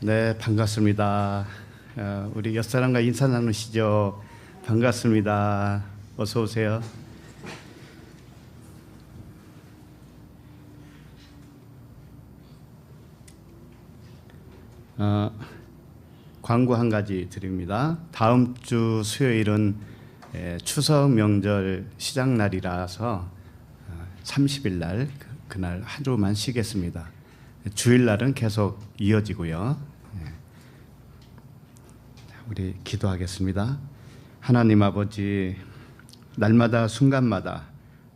네, 반갑습니다. 우리 옆사람과 인사 나누시죠. 반갑습니다. 어서 오세요. 광고 한 가지 드립니다. 다음 주 수요일은 추석 명절 시작 날이라서 30일 날 그날 하루만 쉬겠습니다. 주일 날은 계속 이어지고요. 우리 기도하겠습니다. 하나님 아버지, 날마다 순간마다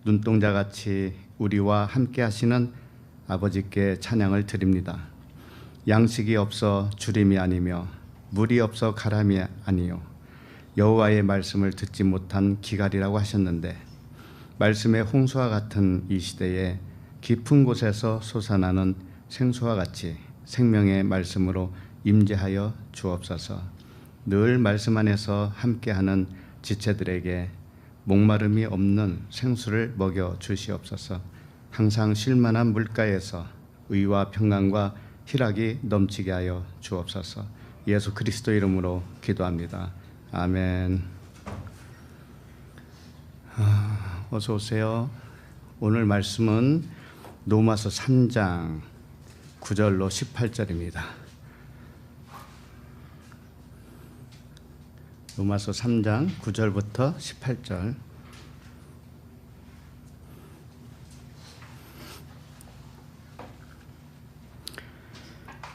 눈동자같이 우리와 함께 하시는 아버지께 찬양을 드립니다. 양식이 없어 주림이 아니며 물이 없어 가람이 아니요 여호와의 말씀을 듣지 못한 기갈이라고 하셨는데, 말씀의 홍수와 같은 이 시대에 깊은 곳에서 솟아나는 생수와 같이 생명의 말씀으로 임재하여 주옵소서. 늘 말씀 안에서 함께하는 지체들에게 목마름이 없는 생수를 먹여 주시옵소서. 항상 쉴만한 물가에서 의와 평강과 희락이 넘치게 하여 주옵소서. 예수 그리스도 이름으로 기도합니다. 아멘. 어서 오세요. 오늘 말씀은 로마서 3장 9절로 18절입니다. 로마서 3장 9절부터 18절.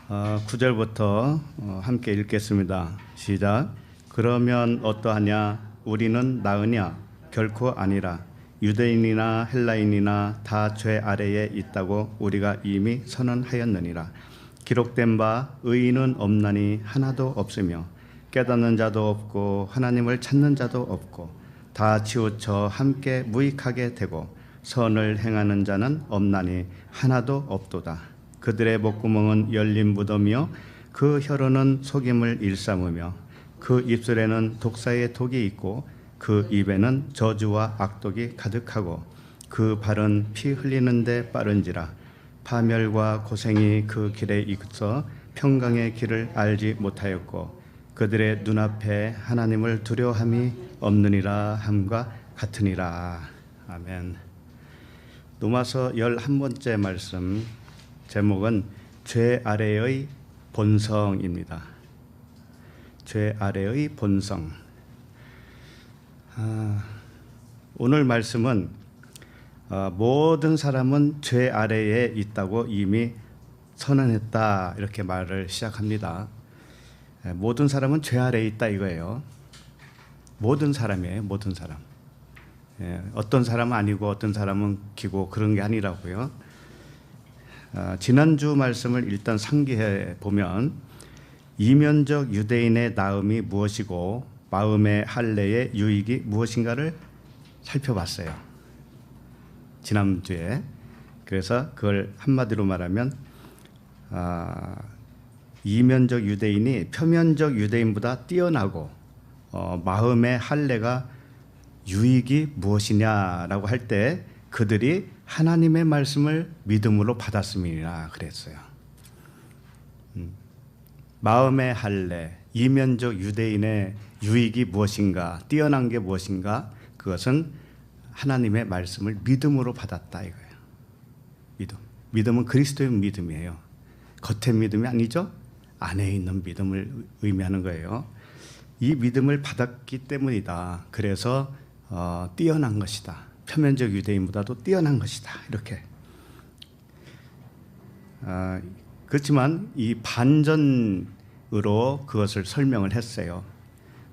어, 9절부터 함께 읽겠습니다. 시작. 그러면 어떠하냐? 우리는 나으냐? 결코 아니라. 유대인이나 헬라인이나 다 죄 아래에 있다고 우리가 이미 선언하였느니라. 기록된 바 의인은 없나니 하나도 없으며 깨닫는 자도 없고 하나님을 찾는 자도 없고 다 치우쳐 함께 무익하게 되고 선을 행하는 자는 없나니 하나도 없도다. 그들의 목구멍은 열린 무덤이요 그 혀로는 속임을 일삼으며 그 입술에는 독사의 독이 있고 그 입에는 저주와 악독이 가득하고 그 발은 피 흘리는데 빠른지라. 파멸과 고생이 그 길에 있어 평강의 길을 알지 못하였고 그들의 눈앞에 하나님을 두려워함이 없느니라 함과 같으니라. 아멘. 로마서 11번째 말씀 제목은 죄 아래의 본성입니다. 죄 아래의 본성. 오늘 말씀은 모든 사람은 죄 아래에 있다고 이미 선언했다, 이렇게 말을 시작합니다. 모든 사람은 죄 아래에 있다 이거예요. 모든 사람이에요. 모든 사람. 어떤 사람은 아니고 어떤 사람은 기고 그런 게 아니라고요. 지난주 말씀을 일단 상기해 보면 이면적 유대인의 나음이 무엇이고 마음의 할례의 유익이 무엇인가를 살펴봤어요. 지난주에. 그래서 그걸 한마디로 말하면 이면적 유대인이 표면적 유대인보다 뛰어나고 마음의 할례가 유익이 무엇이냐라고 할 때 그들이 하나님의 말씀을 믿음으로 받았음이라 그랬어요. 마음의 할례, 이면적 유대인의 유익이 무엇인가, 뛰어난 게 무엇인가, 그것은 하나님의 말씀을 믿음으로 받았다 이거예요. 믿음. 믿음은 그리스도의 믿음이에요. 겉의 믿음이 아니죠. 안에 있는 믿음을 의미하는 거예요. 이 믿음을 받았기 때문이다. 그래서 뛰어난 것이다. 표면적 유대인보다도 뛰어난 것이다. 이렇게. 그렇지만 이 반전으로 그것을 설명을 했어요.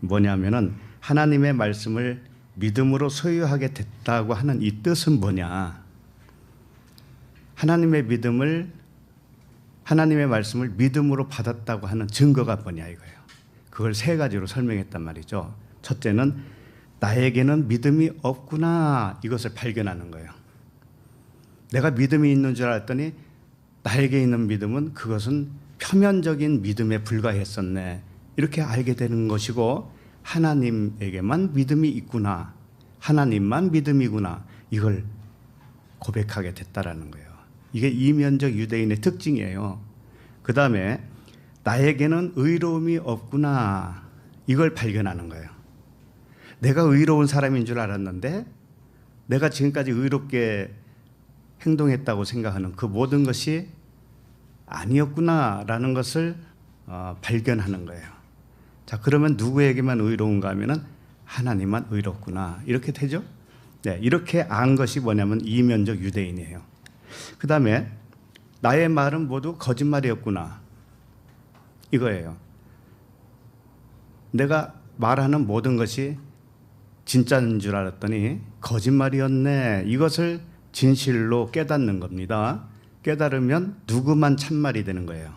뭐냐면은 하나님의 말씀을 믿음으로 소유하게 됐다고 하는 이 뜻은 뭐냐? 하나님의 말씀을 믿음으로 받았다고 하는 증거가 뭐냐 이거예요. 그걸 세 가지로 설명했단 말이죠. 첫째는 나에게는 믿음이 없구나, 이것을 발견하는 거예요. 내가 믿음이 있는 줄 알았더니 나에게 있는 믿음은 그것은 표면적인 믿음에 불과했었네, 이렇게 알게 되는 것이고, 하나님에게만 믿음이 있구나, 하나님만 믿음이구나, 이걸 고백하게 됐다라는 거예요. 이게 이면적 유대인의 특징이에요. 그 다음에 나에게는 의로움이 없구나. 이걸 발견하는 거예요. 내가 의로운 사람인 줄 알았는데 내가 지금까지 의롭게 행동했다고 생각하는 그 모든 것이 아니었구나라는 것을 발견하는 거예요. 자, 그러면 누구에게만 의로운가 하면은 하나님만 의롭구나. 이렇게 되죠? 네, 이렇게 안 것이 뭐냐면 이면적 유대인이에요. 그 다음에 나의 말은 모두 거짓말이었구나. 이거예요. 내가 말하는 모든 것이 진짜인 줄 알았더니 거짓말이었네. 이것을 진실로 깨닫는 겁니다. 깨달으면 누구만 참말이 되는 거예요?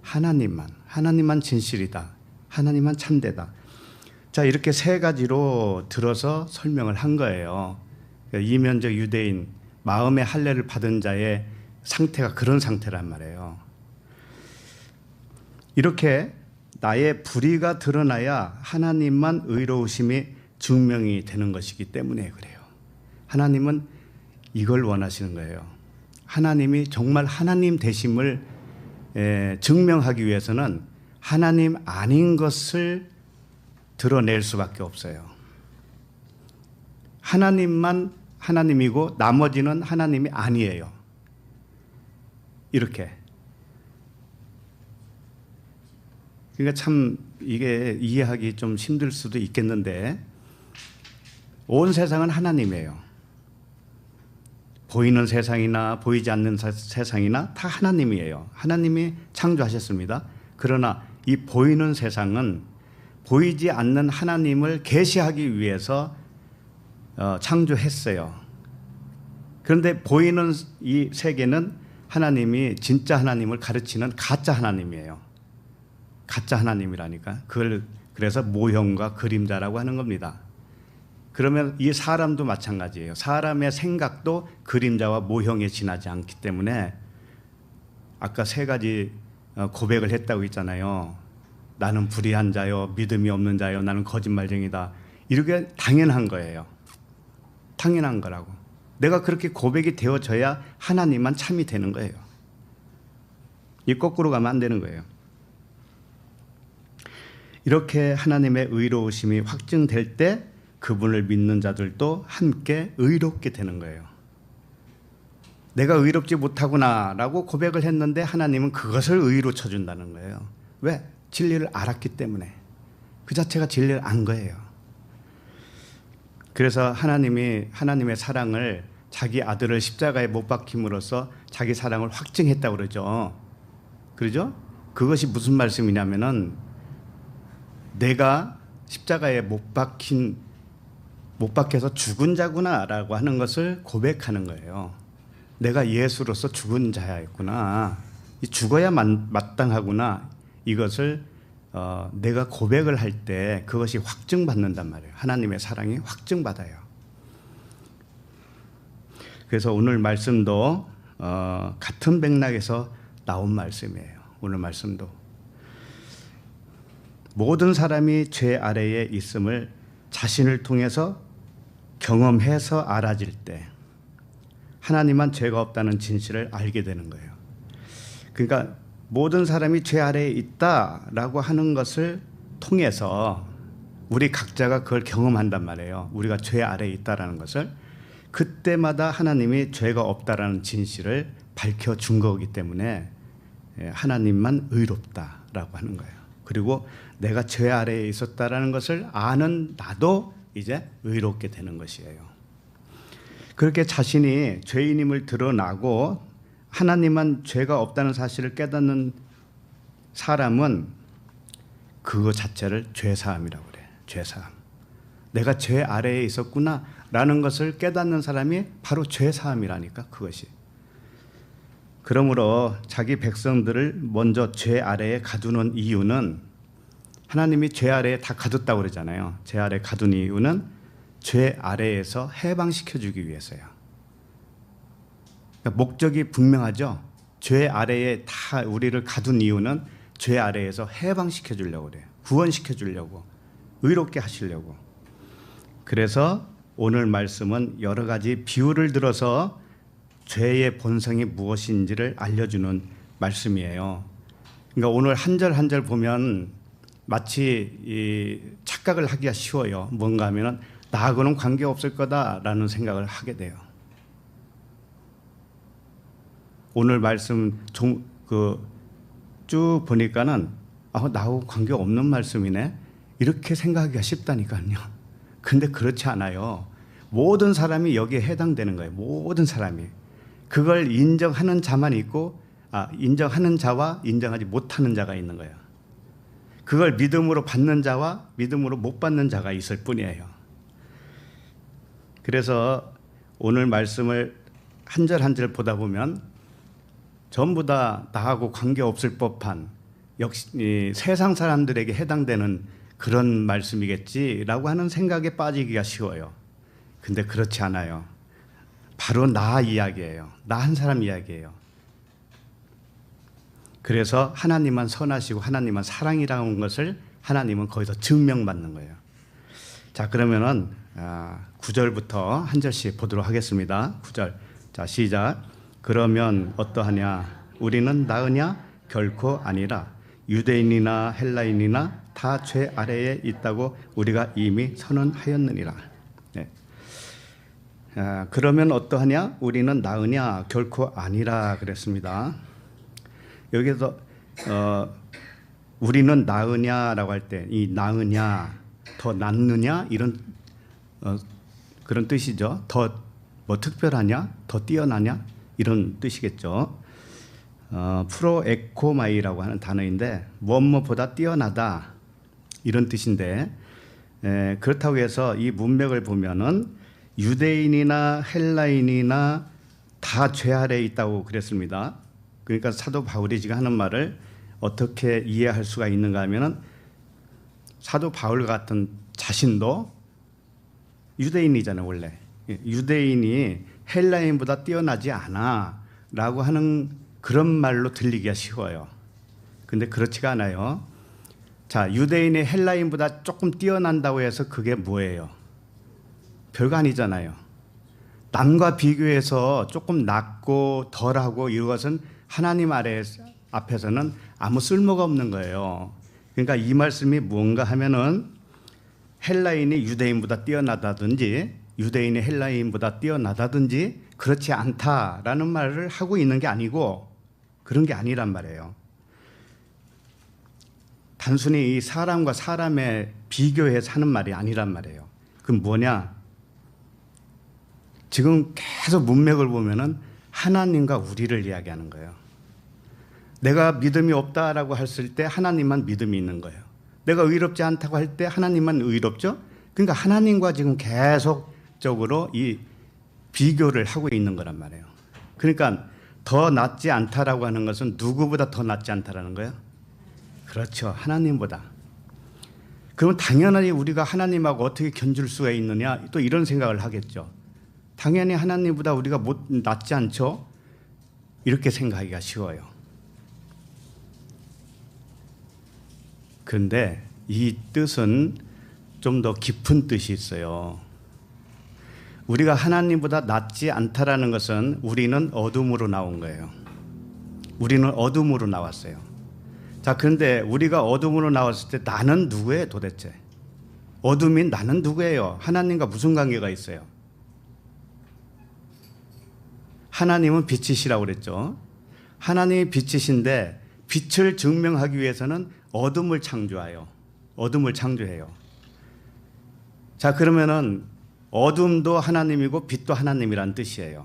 하나님만 진실이다. 하나님만 참되다. 자, 이렇게 세 가지로 들어서 설명을 한 거예요. 이면적 유대인, 마음의 할례를 받은 자의 상태가 그런 상태란 말이에요. 이렇게 나의 불의가 드러나야 하나님만 의로우심이 증명이 되는 것이기 때문에 그래요. 하나님은 이걸 원하시는 거예요. 하나님이 정말 하나님 되심을 증명하기 위해서는 하나님 아닌 것을 드러낼 수밖에 없어요. 하나님만 하나님이고 나머지는 하나님이 아니에요. 이렇게. 그러니까 참 이게 이해하기 좀 힘들 수도 있겠는데 온 세상은 하나님이에요. 보이는 세상이나 보이지 않는 세상이나 다 하나님이에요. 하나님이 창조하셨습니다. 그러나 이 보이는 세상은 보이지 않는 하나님을 계시하기 위해서 창조했어요. 그런데 보이는 이 세계는 하나님이 진짜 하나님을 가르치는 가짜 하나님이에요. 가짜 하나님이라니까. 그걸 그래서 모형과 그림자라고 하는 겁니다. 그러면 이 사람도 마찬가지예요. 사람의 생각도 그림자와 모형에 지나지 않기 때문에 아까 세 가지 고백을 했다고 했잖아요. 나는 불의한 자요, 믿음이 없는 자요, 나는 거짓말쟁이다. 이렇게 당연한 거예요. 당연한 거라고. 내가 그렇게 고백이 되어져야 하나님만 참이 되는 거예요. 이 거꾸로 가면 안 되는 거예요. 이렇게 하나님의 의로우심이 확증될 때 그분을 믿는 자들도 함께 의롭게 되는 거예요. 내가 의롭지 못하구나라고 고백을 했는데 하나님은 그것을 의로 쳐준다는 거예요. 왜? 진리를 알았기 때문에. 그 자체가 진리를 안 거예요. 그래서 하나님이 하나님의 사랑을 자기 아들을 십자가에 못 박힘으로써 자기 사랑을 확증했다고 그러죠. 그러죠? 그것이 무슨 말씀이냐면은 내가 십자가에 못 박혀서 죽은 자구나라고 하는 것을 고백하는 거예요. 내가 예수로서 죽은 자였구나. 죽어야 마땅하구나. 이것을 내가 고백을 할 때 그것이 확증받는단 말이에요. 하나님의 사랑이 확증받아요. 그래서 오늘 말씀도 같은 맥락에서 나온 말씀이에요. 오늘 말씀도 모든 사람이 죄 아래에 있음을 자신을 통해서 경험해서 알아질 때 하나님만 죄가 없다는 진실을 알게 되는 거예요. 그러니까 모든 사람이 죄 아래에 있다라고 하는 것을 통해서 우리 각자가 그걸 경험한단 말이에요. 우리가 죄 아래에 있다라는 것을 그때마다 하나님이 죄가 없다라는 진실을 밝혀준 거기 때문에 하나님만 의롭다라고 하는 거예요. 그리고 내가 죄 아래에 있었다라는 것을 아는 나도 이제 의롭게 되는 것이에요. 그렇게 자신이 죄인임을 드러나고 하나님만 죄가 없다는 사실을 깨닫는 사람은 그거 자체를 죄사함이라고 그래요. 죄사함. 내가 죄 아래에 있었구나라는 것을 깨닫는 사람이 바로 죄사함이라니까 그것이. 그러므로 자기 백성들을 먼저 죄 아래에 가두는 이유는 하나님이 죄 아래에 다 가뒀다고 그러잖아요. 죄 아래에 가둔 이유는 죄 아래에서 해방시켜주기 위해서요. 그러니까 목적이 분명하죠. 죄 아래에 다 우리를 가둔 이유는 죄 아래에서 해방시켜 주려고 그래요. 구원시켜 주려고, 의롭게 하시려고. 그래서 오늘 말씀은 여러 가지 비유를 들어서 죄의 본성이 무엇인지를 알려주는 말씀이에요. 그러니까 오늘 한 절 한 절 보면 마치 이 착각을 하기가 쉬워요. 뭔가 하면은 나하고는 관계 없을 거다라는 생각을 하게 돼요. 오늘 말씀 쭉 보니까는 나하고 관계 없는 말씀이네 이렇게 생각하기가 쉽다니까요. 근데 그렇지 않아요. 모든 사람이 여기에 해당되는 거예요. 모든 사람이 그걸 인정하는 자만 있고 인정하는 자와 인정하지 못하는 자가 있는 거예요. 그걸 믿음으로 받는 자와 믿음으로 못 받는 자가 있을 뿐이에요. 그래서 오늘 말씀을 한 절 한 절 보다 보면 전부 다 나하고 관계없을 법한 역시 세상 사람들에게 해당되는 그런 말씀이겠지라고 하는 생각에 빠지기가 쉬워요. 근데 그렇지 않아요. 바로 나 이야기예요. 나 한 사람 이야기예요. 그래서 하나님만 선하시고 하나님만 사랑이라는 것을 하나님은 거기서 증명받는 거예요. 자, 그러면은 9절부터 한 절씩 보도록 하겠습니다. 9절. 자, 시작. 그러면 어떠하냐? 우리는 나으냐? 결코 아니라 유대인이나 헬라인이나 다 죄 아래에 있다고 우리가 이미 선언하였느니라. 네. 그러면 어떠하냐? 우리는 나으냐? 결코 아니라 그랬습니다. 여기서 우리는 나으냐라고 할 때 이 나으냐, 더 낫느냐 이런 그런 뜻이죠. 더 뭐 특별하냐, 더 뛰어나냐 이런 뜻이겠죠. 프로에코마이라고 하는 단어인데 무엇보다 뛰어나다 이런 뜻인데 그렇다고 해서 이 문맥을 보면은 유대인이나 헬라인이나 다 죄 아래에 있다고 그랬습니다. 그러니까 사도 바울이 지금 하는 말을 어떻게 이해할 수가 있는가 하면은 사도 바울 같은 자신도 유대인이잖아요. 원래 유대인이 헬라인보다 뛰어나지 않아 라고 하는 그런 말로 들리기가 쉬워요. 근데 그렇지가 않아요. 자, 유대인이 헬라인보다 조금 뛰어난다고 해서 그게 뭐예요? 별거 아니잖아요. 남과 비교해서 조금 낫고 덜하고 이것은 하나님 앞에서는 아무 쓸모가 없는 거예요. 그러니까 이 말씀이 뭔가 하면은 헬라인이 유대인보다 뛰어나다든지 유대인이 헬라인보다 뛰어나다든지 그렇지 않다라는 말을 하고 있는 게 아니고 그런 게 아니란 말이에요. 단순히 이 사람과 사람의 비교해서 하는 말이 아니란 말이에요. 그럼 뭐냐? 지금 계속 문맥을 보면은 하나님과 우리를 이야기하는 거예요. 내가 믿음이 없다라고 했을 때 하나님만 믿음이 있는 거예요. 내가 의롭지 않다고 할 때 하나님만 의롭죠? 그러니까 하나님과 지금 계속적으로 이 비교를 하고 있는 거란 말이에요. 그러니까 더 낫지 않다라고 하는 것은 누구보다 더 낫지 않다라는 거예요? 그렇죠. 하나님보다. 그럼 당연히 우리가 하나님하고 어떻게 견줄 수가 있느냐? 또 이런 생각을 하겠죠. 당연히 하나님보다 우리가 낫지 않죠? 이렇게 생각하기가 쉬워요. 그런데 이 뜻은 좀 더 깊은 뜻이 있어요. 우리가 하나님보다 낫지 않다라는 것은 우리는 어둠으로 나온 거예요. 우리는 어둠으로 나왔어요. 자, 그런데 우리가 어둠으로 나왔을 때 나는 누구예요 도대체? 어둠인 나는 누구예요? 하나님과 무슨 관계가 있어요? 하나님은 빛이시라고 그랬죠. 하나님이 빛이신데 빛을 증명하기 위해서는 어둠을 창조해요. 어둠을 창조해요. 자, 그러면은 어둠도 하나님이고 빛도 하나님이란 뜻이에요.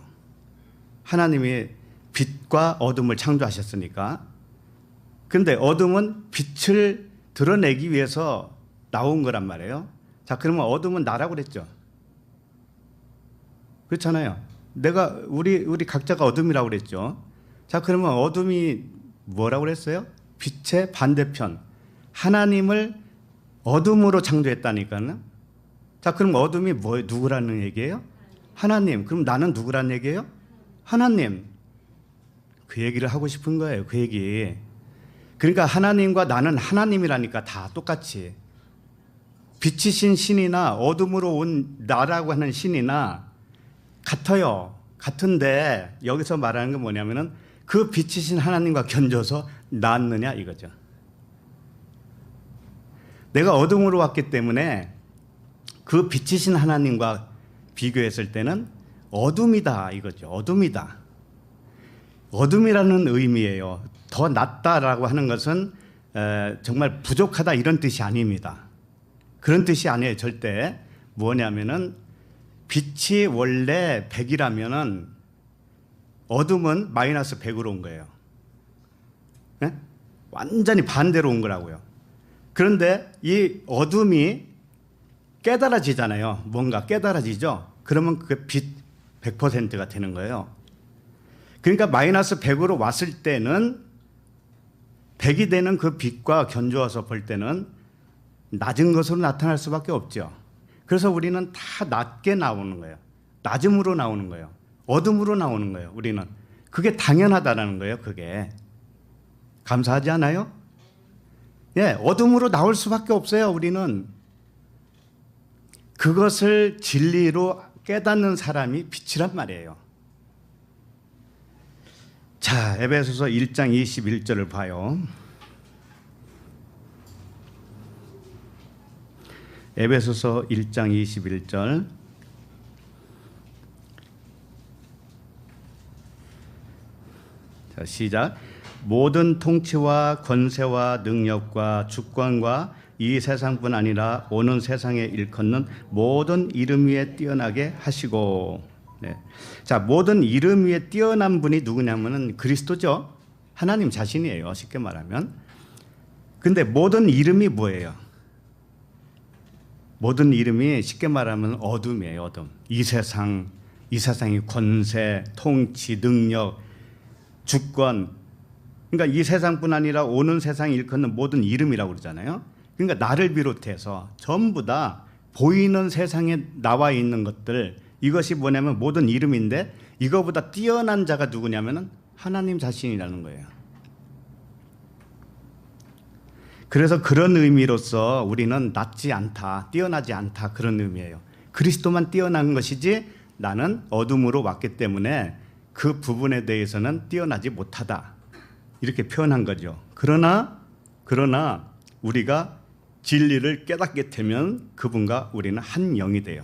하나님이 빛과 어둠을 창조하셨으니까. 근데 어둠은 빛을 드러내기 위해서 나온 거란 말이에요. 자, 그러면 어둠은 나라고 그랬죠. 그렇잖아요. 우리 각자가 어둠이라고 그랬죠. 자, 그러면 어둠이 뭐라고 그랬어요? 빛의 반대편. 하나님을 어둠으로 창조했다니까요. 자, 그럼 어둠이 누구라는 얘기예요? 하나님. 그럼 나는 누구라는 얘기예요? 하나님. 그 얘기를 하고 싶은 거예요. 그 얘기. 그러니까 하나님과 나는 하나님이라니까 다 똑같이. 빛이신 신이나 어둠으로 온 나라고 하는 신이나 같아요. 같은데 여기서 말하는 게 뭐냐면은 그 빛이신 하나님과 견줘서 낫느냐 이거죠. 내가 어둠으로 왔기 때문에 그 빛이신 하나님과 비교했을 때는 어둠이다 이거죠. 어둠이다. 어둠이라는 의미예요. 더 낫다라고 하는 것은 정말 부족하다 이런 뜻이 아닙니다. 그런 뜻이 아니에요. 절대. 뭐냐면은 빛이 원래 100이라면은 어둠은 마이너스 100으로 온 거예요. 네? 완전히 반대로 온 거라고요. 그런데 이 어둠이 깨달아지잖아요. 뭔가 깨달아지죠. 그러면 그게 빛 100%가 되는 거예요. 그러니까 마이너스 100으로 왔을 때는 100이 되는 그 빛과 견주어서 볼 때는 낮은 것으로 나타날 수밖에 없죠. 그래서 우리는 다 낮게 나오는 거예요. 낮음으로 나오는 거예요. 어둠으로 나오는 거예요. 우리는 그게 당연하다는 거예요. 그게 감사하지 않아요? 예, 어둠으로 나올 수밖에 없어요. 우리는 그것을 진리로 깨닫는 사람이 빛이란 말이에요. 자, 에베소서 1장 21절을 봐요. 에베소서 1장 21절. 자, 시작. 모든 통치와 권세와 능력과 주권과 이 세상뿐 아니라 오는 세상에 일컫는 모든 이름 위에 뛰어나게 하시고. 네. 자, 모든 이름 위에 뛰어난 분이 누구냐면은 그리스도죠. 하나님 자신이에요. 쉽게 말하면. 근데 모든 이름이 뭐예요? 모든 이름이 쉽게 말하면 어둠이에요. 어둠. 이 세상의 권세, 통치, 능력, 주권. 그러니까 이 세상뿐 아니라 오는 세상에 일컫는 모든 이름이라고 그러잖아요. 그러니까 나를 비롯해서 전부 다 보이는 세상에 나와 있는 것들, 이것이 뭐냐면 모든 이름인데 이거보다 뛰어난 자가 누구냐면 하나님 자신이라는 거예요. 그래서 그런 의미로서 우리는 낮지 않다, 뛰어나지 않다, 그런 의미예요. 그리스도만 뛰어난 것이지 나는 어둠으로 왔기 때문에 그 부분에 대해서는 뛰어나지 못하다, 이렇게 표현한 거죠. 그러나 우리가 진리를 깨닫게 되면 그분과 우리는 한 영이 돼요.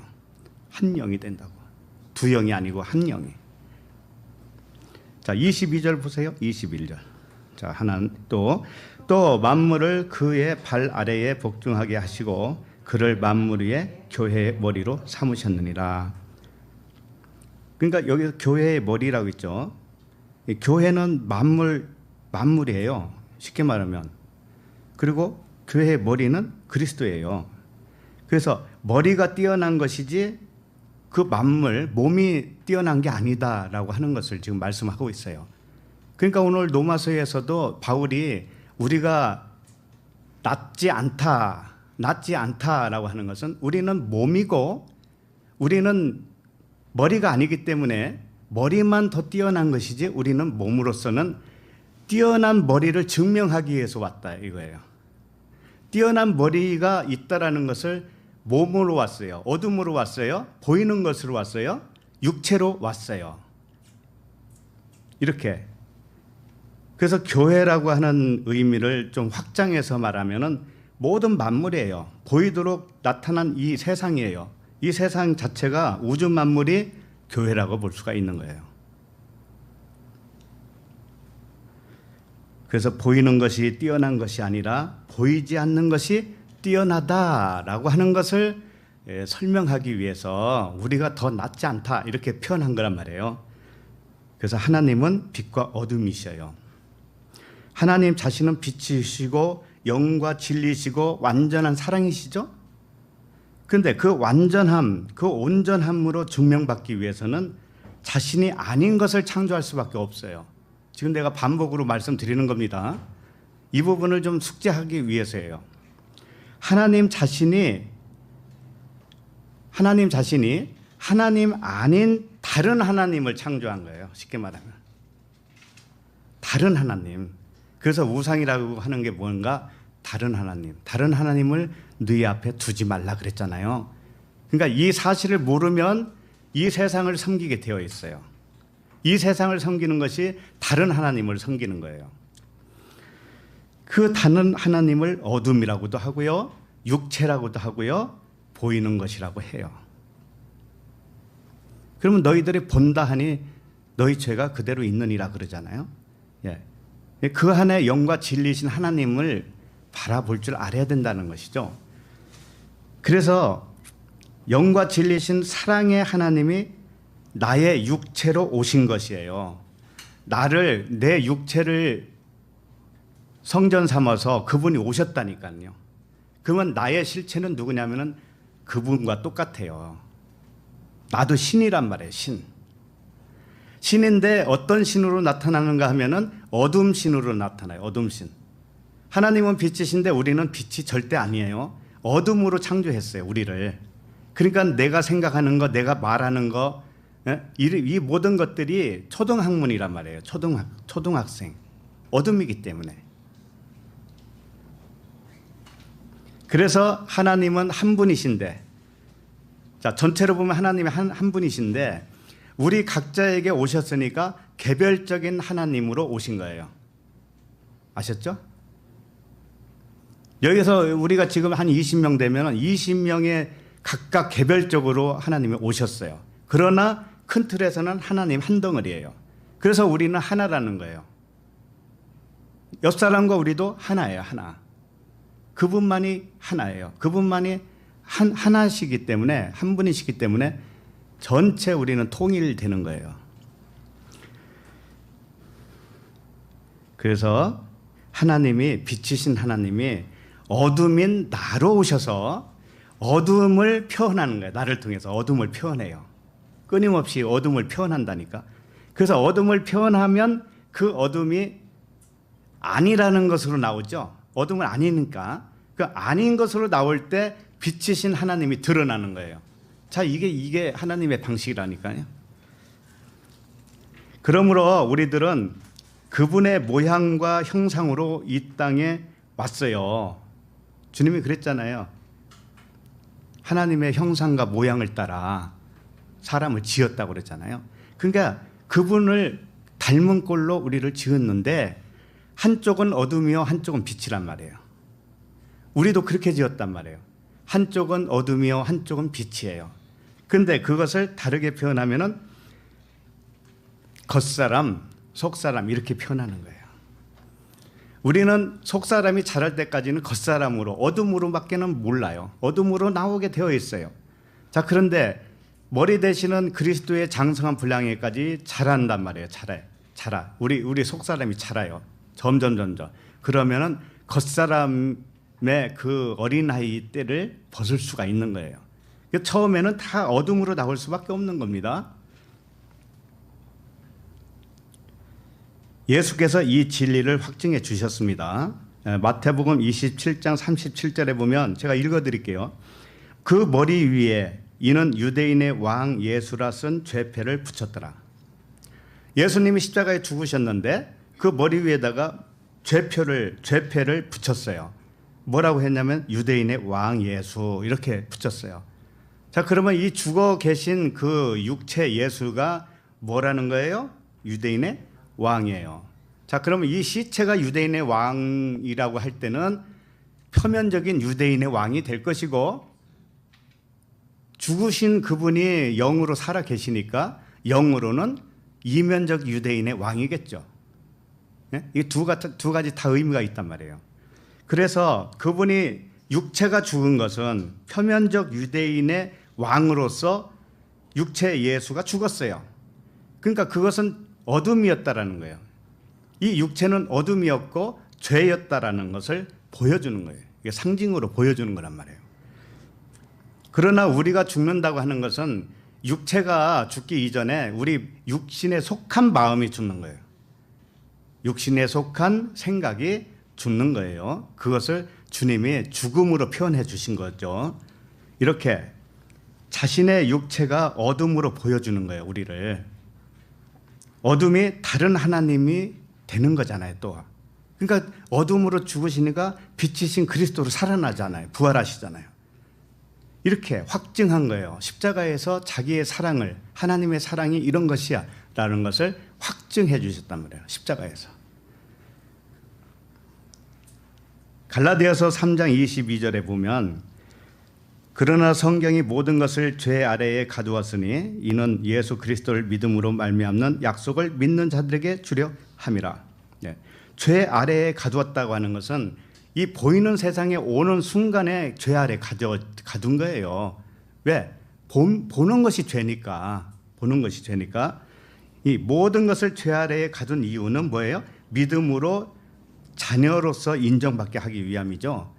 한 영이 된다고. 두 영이 아니고 한 영이. 자, 22절 보세요. 21절. 자, 하나는 또 만물을 그의 발 아래에 복종하게 하시고 그를 만물 위에 교회의 머리로 삼으셨느니라. 그러니까 여기서 교회의 머리라고 있죠. 교회는 만물이에요. 쉽게 말하면. 그리고 교회의 머리는 그리스도예요. 그래서 머리가 뛰어난 것이지 그 만물, 몸이 뛰어난 게 아니다라고 하는 것을 지금 말씀하고 있어요. 그러니까 오늘 로마서에서도 바울이 우리가 낮지 않다라고 하는 것은 우리는 몸이고 우리는 머리가 아니기 때문에 머리만 더 뛰어난 것이지 우리는 몸으로서는 뛰어난 머리를 증명하기 위해서 왔다 이거예요. 뛰어난 머리가 있다라는 것을 몸으로 왔어요. 어둠으로 왔어요. 보이는 것으로 왔어요. 육체로 왔어요. 이렇게. 그래서 교회라고 하는 의미를 좀 확장해서 말하면은 모든 만물이에요. 보이도록 나타난 이 세상이에요. 이 세상 자체가 우주 만물이 교회라고 볼 수가 있는 거예요. 그래서 보이는 것이 뛰어난 것이 아니라 보이지 않는 것이 뛰어나다라고 하는 것을 설명하기 위해서 우리가 더 낫지 않다 이렇게 표현한 거란 말이에요. 그래서 하나님은 빛과 어둠이셔요. 하나님 자신은 빛이시고 영과 진리시고 완전한 사랑이시죠. 그런데 그 완전함, 그 온전함으로 증명받기 위해서는 자신이 아닌 것을 창조할 수밖에 없어요. 지금 내가 반복으로 말씀드리는 겁니다. 이 부분을 좀 숙지하기 위해서예요. 하나님 자신이 하나님 아닌 다른 하나님을 창조한 거예요. 쉽게 말하면. 다른 하나님. 그래서 우상이라고 하는 게 뭔가 다른 하나님. 다른 하나님을 네 앞에 두지 말라 그랬잖아요. 그러니까 이 사실을 모르면 이 세상을 섬기게 되어 있어요. 이 세상을 섬기는 것이 다른 하나님을 섬기는 거예요. 그 다른 하나님을 어둠이라고도 하고요, 육체라고도 하고요, 보이는 것이라고 해요. 그러면 너희들이 본다 하니 너희 죄가 그대로 있느니라 그러잖아요. 예. 그 안에 영과 진리신 하나님을 바라볼 줄 알아야 된다는 것이죠. 그래서 영과 진리신 사랑의 하나님이 나의 육체로 오신 것이에요. 나를, 내 육체를 성전 삼아서 그분이 오셨다니까요. 그러면 나의 실체는 누구냐면은 그분과 똑같아요. 나도 신이란 말이에요. 신인데 어떤 신으로 나타나는가 하면은 어둠 신으로 나타나요. 어둠 신. 하나님은 빛이신데 우리는 빛이 절대 아니에요. 어둠으로 창조했어요, 우리를. 그러니까 내가 생각하는 거, 내가 말하는 거, 이 모든 것들이 초등학문이란 말이에요. 초등학생. 어둠이기 때문에. 그래서 하나님은 한 분이신데, 자, 전체로 보면 하나님이 한 분이신데, 우리 각자에게 오셨으니까 개별적인 하나님으로 오신 거예요. 아셨죠? 여기서 우리가 지금 한 20명 되면 20명의 각각 개별적으로 하나님이 오셨어요. 그러나 큰 틀에서는 하나님 한 덩어리예요. 그래서 우리는 하나라는 거예요. 옆 사람과 우리도 하나예요, 하나. 그분만이 하나예요. 그분만이 하나시기 때문에, 한 분이시기 때문에 전체 우리는 통일되는 거예요. 그래서 하나님이, 빛이신 하나님이 어둠인 나로 오셔서 어둠을 표현하는 거예요. 나를 통해서 어둠을 표현해요. 끊임없이 어둠을 표현한다니까. 그래서 어둠을 표현하면 그 어둠이 아니라는 것으로 나오죠. 어둠은 아니니까. 그 아닌 것으로 나올 때 빛이신 하나님이 드러나는 거예요. 자, 이게 하나님의 방식이라니까요. 그러므로 우리들은 그분의 모양과 형상으로 이 땅에 왔어요. 주님이 그랬잖아요. 하나님의 형상과 모양을 따라 사람을 지었다고 그랬잖아요. 그러니까 그분을 닮은 꼴로 우리를 지었는데 한쪽은 어둠이요, 한쪽은 빛이란 말이에요. 우리도 그렇게 지었단 말이에요. 한쪽은 어둠이요, 한쪽은 빛이에요. 근데 그것을 다르게 표현하면은 겉사람, 속사람 이렇게 표현하는 거예요. 우리는 속사람이 자랄 때까지는 겉사람으로, 어둠으로밖에는 몰라요. 어둠으로 나오게 되어 있어요. 자, 그런데 머리 되시는 그리스도의 장성한 분량에까지 자란단 말이에요. 자라. 우리 속사람이 자라요. 점점. 그러면은 겉사람의 그 어린아이 때를 벗을 수가 있는 거예요. 처음에는 다 어둠으로 나올 수밖에 없는 겁니다. 예수께서 이 진리를 확증해 주셨습니다. 마태복음 27장 37절에 보면 제가 읽어드릴게요. 그 머리 위에 이는 유대인의 왕 예수라 쓴 죄패를 붙였더라. 예수님이 십자가에 죽으셨는데 그 머리 위에다가 죄패를 붙였어요. 뭐라고 했냐면 유대인의 왕 예수 이렇게 붙였어요. 자, 그러면 이 죽어 계신 그 육체 예수가 뭐라는 거예요? 유대인의 왕이에요. 자, 그러면 이 시체가 유대인의 왕이라고 할 때는 표면적인 유대인의 왕이 될 것이고, 죽으신 그분이 영으로 살아 계시니까 영으로는 이면적 유대인의 왕이겠죠. 네? 이 두 가지 다 의미가 있단 말이에요. 그래서 그분이 육체가 죽은 것은 표면적 유대인의 왕으로서 육체 예수가 죽었어요. 그러니까 그것은 어둠이었다라는 거예요. 이 육체는 어둠이었고 죄였다라는 것을 보여주는 거예요. 이게 상징으로 보여주는 거란 말이에요. 그러나 우리가 죽는다고 하는 것은 육체가 죽기 이전에 우리 육신에 속한 마음이 죽는 거예요. 육신에 속한 생각이 죽는 거예요. 그것을 주님이 죽음으로 표현해 주신 거죠. 이렇게 자신의 육체가 어둠으로 보여주는 거예요, 우리를. 어둠이 다른 하나님이 되는 거잖아요, 또. 그러니까 어둠으로 죽으시니까 빛이신 그리스도로 살아나잖아요. 부활하시잖아요. 이렇게 확증한 거예요. 십자가에서 자기의 사랑을, 하나님의 사랑이 이런 것이야. 라는 것을 확증해 주셨단 말이에요. 십자가에서. 갈라디아서 3장 22절에 보면 그러나 성경이 모든 것을 죄 아래에 가두었으니 이는 예수 그리스도를 믿음으로 말미암는 약속을 믿는 자들에게 주려 함이라. 네. 죄 아래에 가두었다고 하는 것은 이 보이는 세상에 오는 순간에 죄 아래 가둔 거예요. 왜? 보는 것이 죄니까. 보는 것이 죄니까. 이 모든 것을 죄 아래에 가둔 이유는 뭐예요? 믿음으로 자녀로서 인정받게 하기 위함이죠.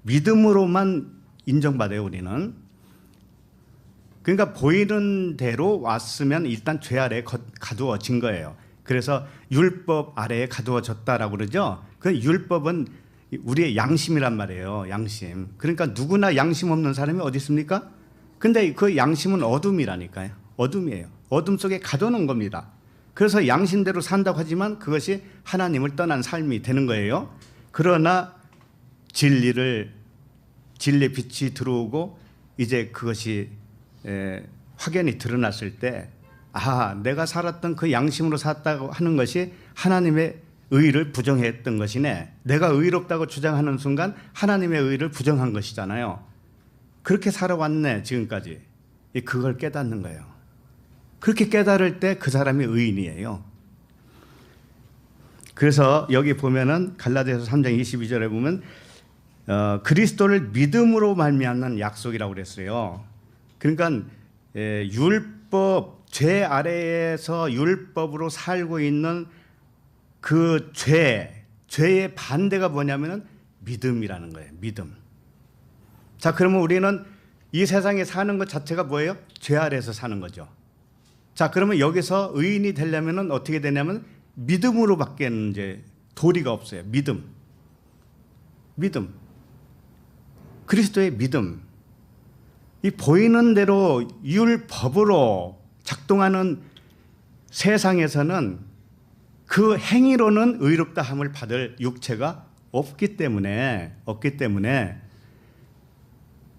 믿음으로만 인정받아요, 우리는. 그러니까 보이는 대로 왔으면 일단 죄 아래에 가두어진 거예요. 그래서 율법 아래에 가두어졌다라고 그러죠. 그 율법은 우리의 양심이란 말이에요. 양심. 그러니까 누구나 양심 없는 사람이 어디 있습니까? 근데 그 양심은 어둠이라니까요. 어둠이에요. 어둠 속에 가둬놓은 겁니다. 그래서 양심대로 산다고 하지만 그것이 하나님을 떠난 삶이 되는 거예요. 그러나 진리의 빛이 들어오고 이제 그것이 확연히 드러났을 때 내가 살았던 그 양심으로 살았다고 하는 것이 하나님의 의를 부정했던 것이네. 내가 의롭다고 주장하는 순간 하나님의 의를 부정한 것이잖아요. 그렇게 살아왔네 지금까지. 그걸 깨닫는 거예요. 그렇게 깨달을 때 그 사람이 의인이에요. 그래서 여기 보면은 갈라디아서 3장 22절에 보면 그리스도를 믿음으로 말미암는 약속이라고 그랬어요. 그러니까 율법, 죄 아래에서 율법으로 살고 있는 그 죄의 반대가 뭐냐면은 믿음이라는 거예요. 믿음. 자, 그러면 우리는 이 세상에 사는 것 자체가 뭐예요? 죄 아래에서 사는 거죠. 자, 그러면 여기서 의인이 되려면은 어떻게 되냐면 믿음으로밖에는 이제 도리가 없어요. 믿음. 그리스도의 믿음. 이 보이는 대로 율법으로 작동하는 세상에서는 그 행위로는 의롭다함을 받을 육체가 없기 때문에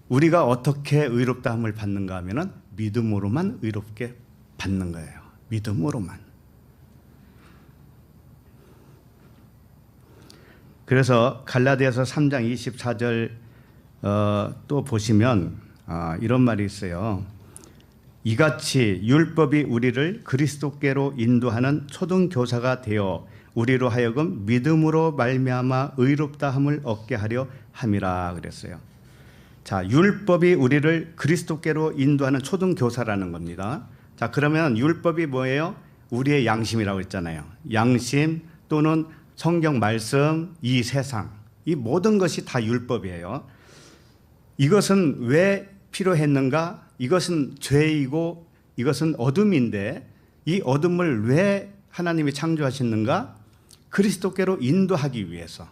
우리가 어떻게 의롭다함을 받는가 하면은 믿음으로만 의롭게 받는 거예요. 믿음으로만. 그래서 갈라디아서 3장 24절 또 보시면 이런 말이 있어요. 이같이 율법이 우리를 그리스도께로 인도하는 초등교사가 되어 우리로 하여금 믿음으로 말미암아 의롭다함을 얻게 하려 함이라 그랬어요. 자, 율법이 우리를 그리스도께로 인도하는 초등교사라는 겁니다. 자, 그러면 율법이 뭐예요? 우리의 양심이라고 했잖아요. 양심 또는 성경 말씀, 이 세상, 이 모든 것이 다 율법이에요. 이것은 왜 필요했는가? 이것은 죄이고 이것은 어둠인데 이 어둠을 왜 하나님이 창조하셨는가? 그리스도께로 인도하기 위해서.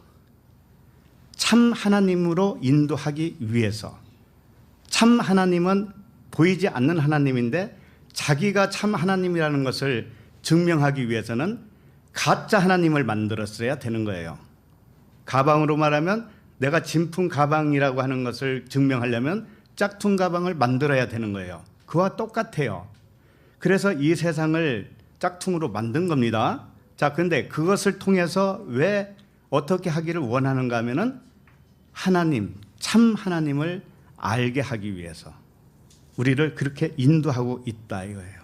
참 하나님으로 인도하기 위해서. 참 하나님은 보이지 않는 하나님인데 자기가 참 하나님이라는 것을 증명하기 위해서는 가짜 하나님을 만들었어야 되는 거예요. 가방으로 말하면 내가 진품 가방이라고 하는 것을 증명하려면 짝퉁 가방을 만들어야 되는 거예요. 그와 똑같아요. 그래서 이 세상을 짝퉁으로 만든 겁니다. 자, 근데 그것을 통해서 왜 어떻게 하기를 원하는가 하면은 하나님, 참 하나님을 알게 하기 위해서 우리를 그렇게 인도하고 있다 이거예요.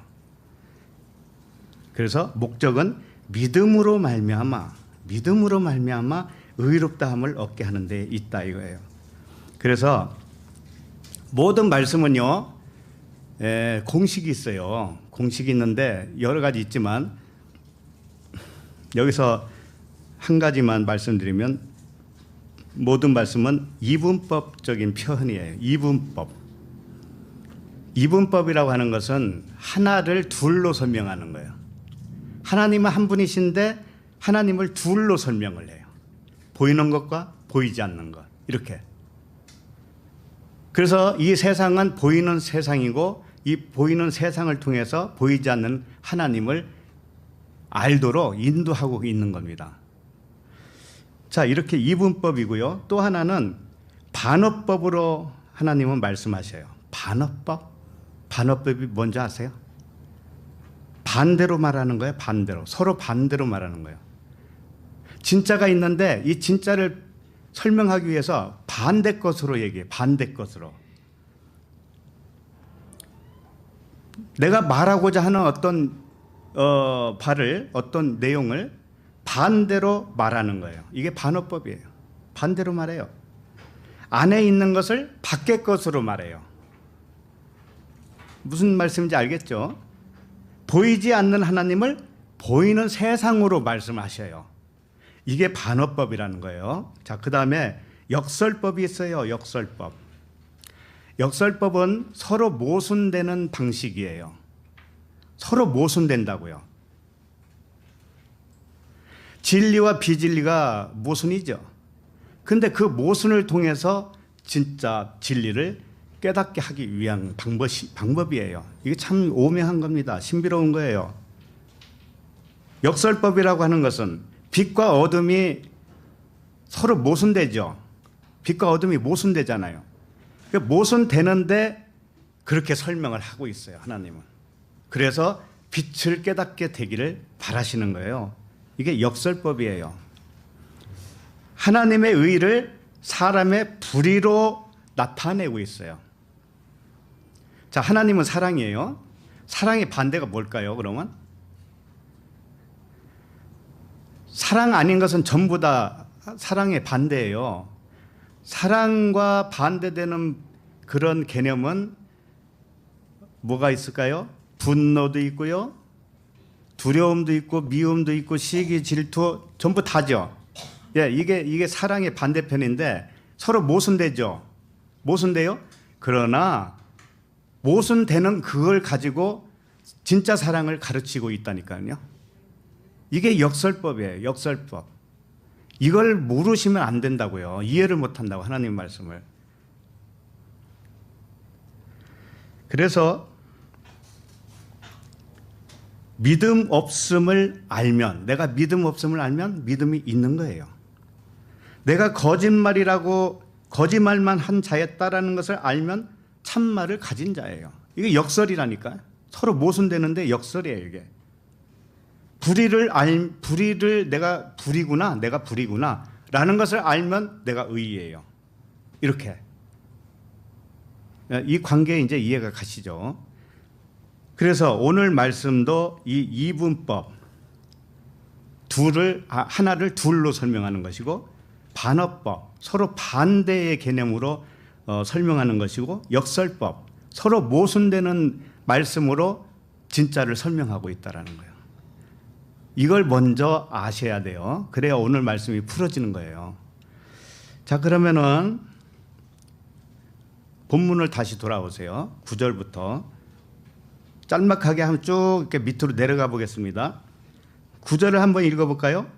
그래서 목적은 믿음으로 말미암아 의롭다함을 얻게 하는 데 있다 이거예요. 그래서 모든 말씀은요, 공식이 있어요. 공식이 있는데 여러 가지 있지만 여기서 한 가지만 말씀드리면 모든 말씀은 이분법적인 표현이에요. 이분법이라고 하는 것은 하나를 둘로 설명하는 거예요. 하나님은 한 분이신데 하나님을 둘로 설명을 해요. 보이는 것과 보이지 않는 것 이렇게. 그래서 이 세상은 보이는 세상이고 이 보이는 세상을 통해서 보이지 않는 하나님을 알도록 인도하고 있는 겁니다. 자, 이렇게 이분법이고요. 또 하나는 반어법으로 하나님은 말씀하셔요. 반어법이 뭔지 아세요? 반대로 말하는 거예요. 반대로. 서로 반대로 말하는 거예요. 진짜가 있는데 이 진짜를 설명하기 위해서 반대 것으로 얘기해. 반대 것으로. 내가 말하고자 하는 어떤 바를, 어떤 내용을 반대로 말하는 거예요. 이게 반어법이에요. 반대로 말해요. 안에 있는 것을 밖의 것으로 말해요. 무슨 말씀인지 알겠죠? 보이지 않는 하나님을 보이는 세상으로 말씀하셔요. 이게 반어법이라는 거예요. 자, 그 다음에 역설법이 있어요. 역설법. 역설법은 서로 모순되는 방식이에요. 서로 모순된다고요. 진리와 비진리가 모순이죠. 근데 그 모순을 통해서 진짜 진리를 깨닫게 하기 위한 방법이에요. 이게 참 오묘한 겁니다. 신비로운 거예요. 역설법이라고 하는 것은 빛과 어둠이 서로 모순되죠. 빛과 어둠이 모순되잖아요. 모순되는데 그렇게 설명을 하고 있어요. 하나님은. 그래서 빛을 깨닫게 되기를 바라시는 거예요. 이게 역설법이에요. 하나님의 의를 사람의 불의로 나타내고 있어요. 자, 하나님은 사랑이에요. 사랑의 반대가 뭘까요, 그러면? 사랑 아닌 것은 전부 다 사랑의 반대예요. 사랑과 반대되는 그런 개념은 뭐가 있을까요? 분노도 있고요. 두려움도 있고 미움도 있고 시기, 질투 전부 다죠. 예, 이게 사랑의 반대편인데 서로 모순되죠. 모순돼요. 그러나 모순되는 그걸 가지고 진짜 사랑을 가르치고 있다니까요. 이게 역설법이에요. 역설법. 이걸 모르시면 안 된다고요. 이해를 못 한다고, 하나님 말씀을. 그래서 믿음 없음을 알면, 내가 믿음 없음을 알면 믿음이 있는 거예요. 내가 거짓말이라고 거짓말만 한 자였다라는 것을 알면 참말을 가진 자예요. 이게 역설이라니까. 서로 모순되는데 역설이에요, 이게. 불의를 내가 불이구나 라는 것을 알면 내가 의예요. 이렇게. 이 관계에 이제 이해가 가시죠. 그래서 오늘 말씀도 이 이분법 하나를 둘로 설명하는 것이고, 반어법 서로 반대의 개념으로 설명하는 것이고, 역설법 서로 모순되는 말씀으로 진짜를 설명하고 있다라는 거예요. 이걸 먼저 아셔야 돼요. 그래야 오늘 말씀이 풀어지는 거예요. 자, 그러면은 본문을 다시 돌아오세요. 9절부터 짤막하게 한번 쭉 이렇게 밑으로 내려가 보겠습니다. 9절을 한번 읽어볼까요?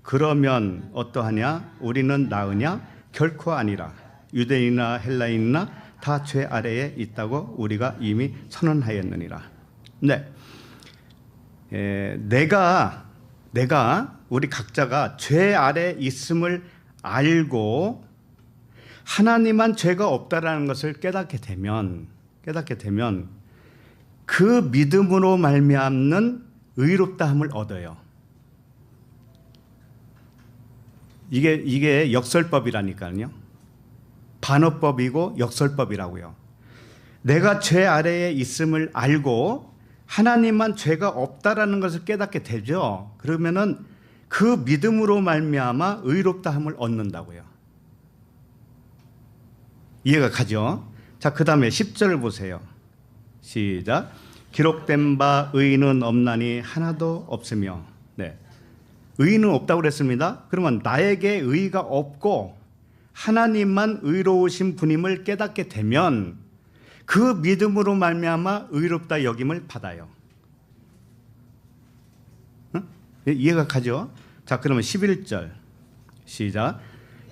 그러면 어떠하냐? 우리는 나으냐? 결코 아니라. 유대인이나 헬라인이나 다 죄 아래에 있다고 우리가 이미 선언하였느니라. 네. 내가 우리 각자가 죄 아래 있음을 알고 하나님만 죄가 없다라는 것을 깨닫게 되면 그 믿음으로 말미암는 의롭다함을 얻어요. 이게 역설법이라니까요. 반어법이고 역설법이라고요. 내가 죄 아래에 있음을 알고 하나님만 죄가 없다라는 것을 깨닫게 되죠. 그러면은 그 믿음으로 말미암아 의롭다함을 얻는다고요. 이해가 가죠? 자, 그 다음에 10절을 보세요. 시작. 기록된 바 의인은 없나니 하나도 없으며. 네. 의인은 없다고 그랬습니다. 그러면 나에게 의의가 없고 하나님만 의로우신 분임을 깨닫게 되면 그 믿음으로 말미암아 의롭다 여김을 받아요. 응? 이해가 가죠? 자, 그러면 11절 시작.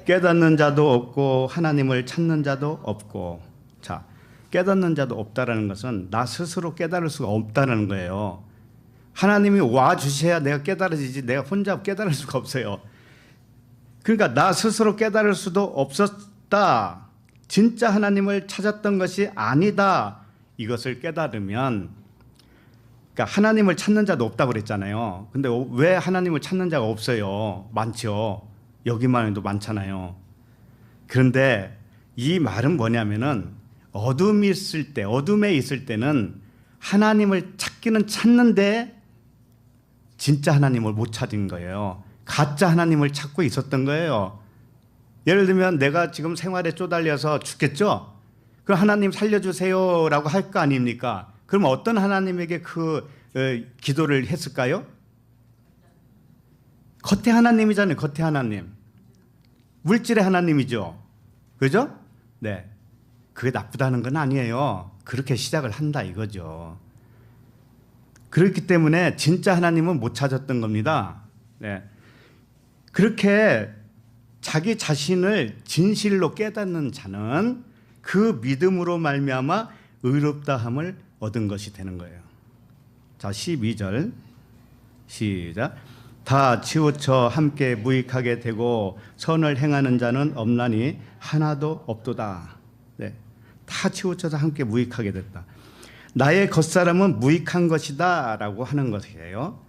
깨닫는 자도 없고 하나님을 찾는 자도 없고. 자, 깨닫는 자도 없다라는 것은 나 스스로 깨달을 수가 없다는 거예요. 하나님이 와 주셔야 내가 깨달아지지 내가 혼자 깨달을 수가 없어요. 그러니까 나 스스로 깨달을 수도 없었다. 진짜 하나님을 찾았던 것이 아니다. 이것을 깨달으면 그러니까 하나님을 찾는 자도 없다고 그랬잖아요. 근데 왜 하나님을 찾는 자가 없어요? 많죠. 여기만 해도 많잖아요. 그런데 이 말은 뭐냐면은 어둠에 있을 때는 하나님을 찾기는 찾는데 진짜 하나님을 못 찾은 거예요. 가짜 하나님을 찾고 있었던 거예요. 예를 들면 내가 지금 생활에 쪼달려서 죽겠죠? 그럼 하나님 살려주세요라고 할 거 아닙니까? 그럼 어떤 하나님에게 그 기도를 했을까요? 겉에 하나님이잖아요. 겉에 하나님. 물질의 하나님이죠. 그죠? 네. 그게 나쁘다는 건 아니에요. 그렇게 시작을 한다 이거죠. 그렇기 때문에 진짜 하나님은 못 찾았던 겁니다. 네. 그렇게 자기 자신을 진실로 깨닫는 자는 그 믿음으로 말미암아 의롭다함을 얻은 것이 되는 거예요. 자, 12절 시작. 다 치우쳐 함께 무익하게 되고 선을 행하는 자는 없나니 하나도 없도다. 네. 다 치우쳐서 함께 무익하게 됐다. 나의 겉사람은 무익한 것이다 라고 하는 것이에요.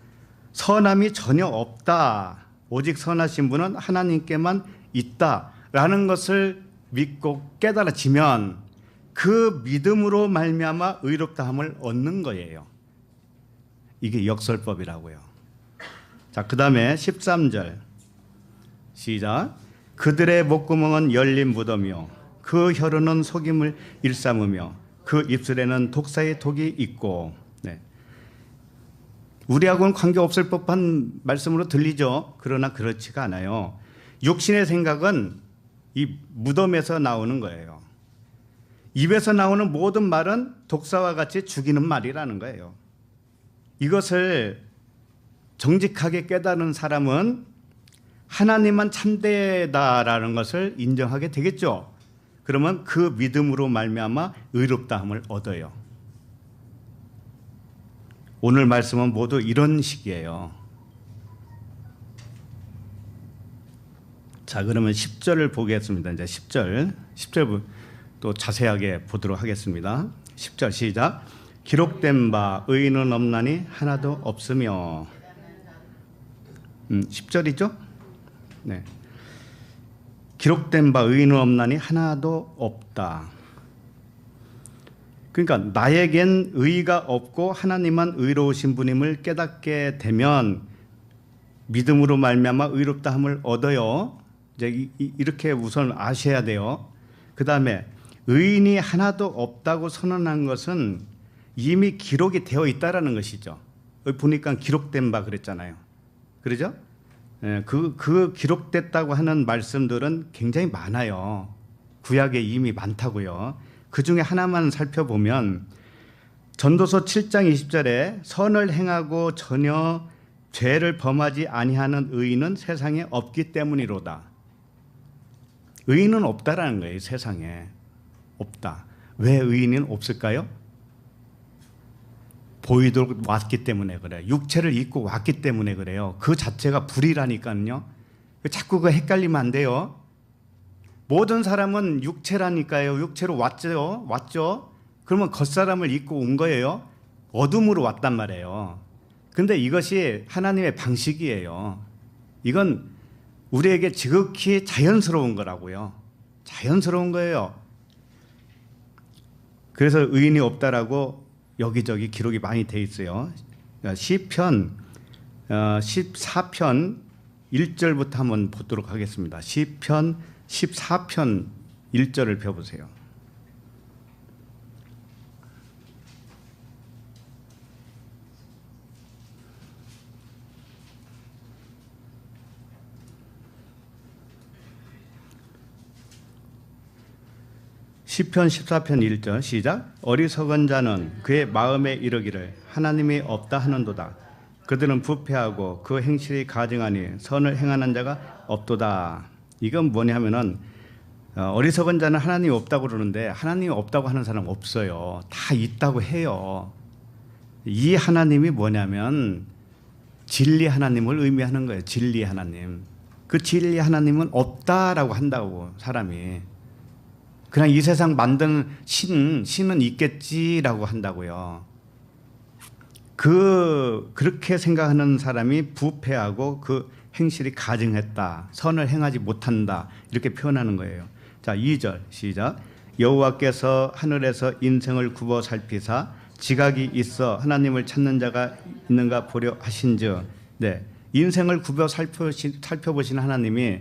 선함이 전혀 없다. 오직 선하신 분은 하나님께만 있다라는 것을 믿고 깨달아지면 그 믿음으로 말미암아 의롭다함을 얻는 거예요. 이게 역설법이라고요. 자, 그 다음에 13절 시작. 그들의 목구멍은 열린 무덤이요 그 혀로는 속임을 일삼으며 그 입술에는 독사의 독이 있고. 네. 우리하고는 관계없을 법한 말씀으로 들리죠. 그러나 그렇지가 않아요. 육신의 생각은 이 무덤에서 나오는 거예요. 입에서 나오는 모든 말은 독사와 같이 죽이는 말이라는 거예요. 이것을 정직하게 깨달은 사람은 하나님만 참되다라는 것을 인정하게 되겠죠. 그러면 그 믿음으로 말미암아 의롭다함을 얻어요. 오늘 말씀은 모두 이런 식이에요. 자, 그러면 10절을 보겠습니다. 이제 10절 또 자세하게 보도록 하겠습니다. 10절 시작. 기록된 바 의인은 없나니 하나도 없으며. 10절이죠? 네. 기록된 바 의인은 없나니 하나도 없다. 그러니까 나에겐 의의가 없고 하나님만 의로우신 분임을 깨닫게 되면 믿음으로 말미암아 의롭다함을 얻어요. 이제 이렇게 우선 아셔야 돼요. 그 다음에 의인이 하나도 없다고 선언한 것은 이미 기록이 되어 있다라는 것이죠. 여기 보니까 기록된 바 그랬잖아요. 그러죠? 그 기록됐다고 하는 말씀들은 굉장히 많아요. 구약에 이미 많다고요. 그 중에 하나만 살펴보면 전도서 7장 20절에 선을 행하고 전혀 죄를 범하지 아니하는 의인은 세상에 없기 때문이로다. 의인은 없다라는 거예요. 세상에 없다. 왜 의인은 없을까요? 보이도록 왔기 때문에 그래요. 육체를 입고 왔기 때문에 그래요. 그 자체가 불이라니까요. 자꾸 그 헷갈리면 안 돼요. 모든 사람은 육체라니까요. 육체로 왔죠. 그러면 겉사람을 입고 온 거예요. 어둠으로 왔단 말이에요. 근데 이것이 하나님의 방식이에요. 이건 우리에게 지극히 자연스러운 거라고요. 자연스러운 거예요. 그래서 의인이 없다라고 여기저기 기록이 많이 돼 있어요. 시편 14편 1절부터 한번 보도록 하겠습니다. 시편 14편 1절을 펴보세요. 시편 14편 1절 시작. 어리석은 자는 그의 마음에 이르기를 하나님이 없다 하는도다. 그들은 부패하고 그 행실이 가증하니 선을 행하는 자가 없도다. 이건 뭐냐면은 어리석은 자는 하나님이 없다고 그러는데 하나님이 없다고 하는 사람 없어요. 다 있다고 해요. 이 하나님이 뭐냐면 진리 하나님을 의미하는 거예요. 진리 하나님. 그 진리 하나님은 없다라고 한다고 사람이. 그냥 이 세상 만든 신은 있겠지라고 한다고요. 그렇게 생각하는 사람이 부패하고 그 행실이 가증했다. 선을 행하지 못한다. 이렇게 표현하는 거예요. 자, 2절 시작. 여호와께서 하늘에서 인생을 굽어 살피사 지각이 있어 하나님을 찾는 자가 있는가 보려 하신즉. 네, 인생을 굽어 살펴보신 하나님이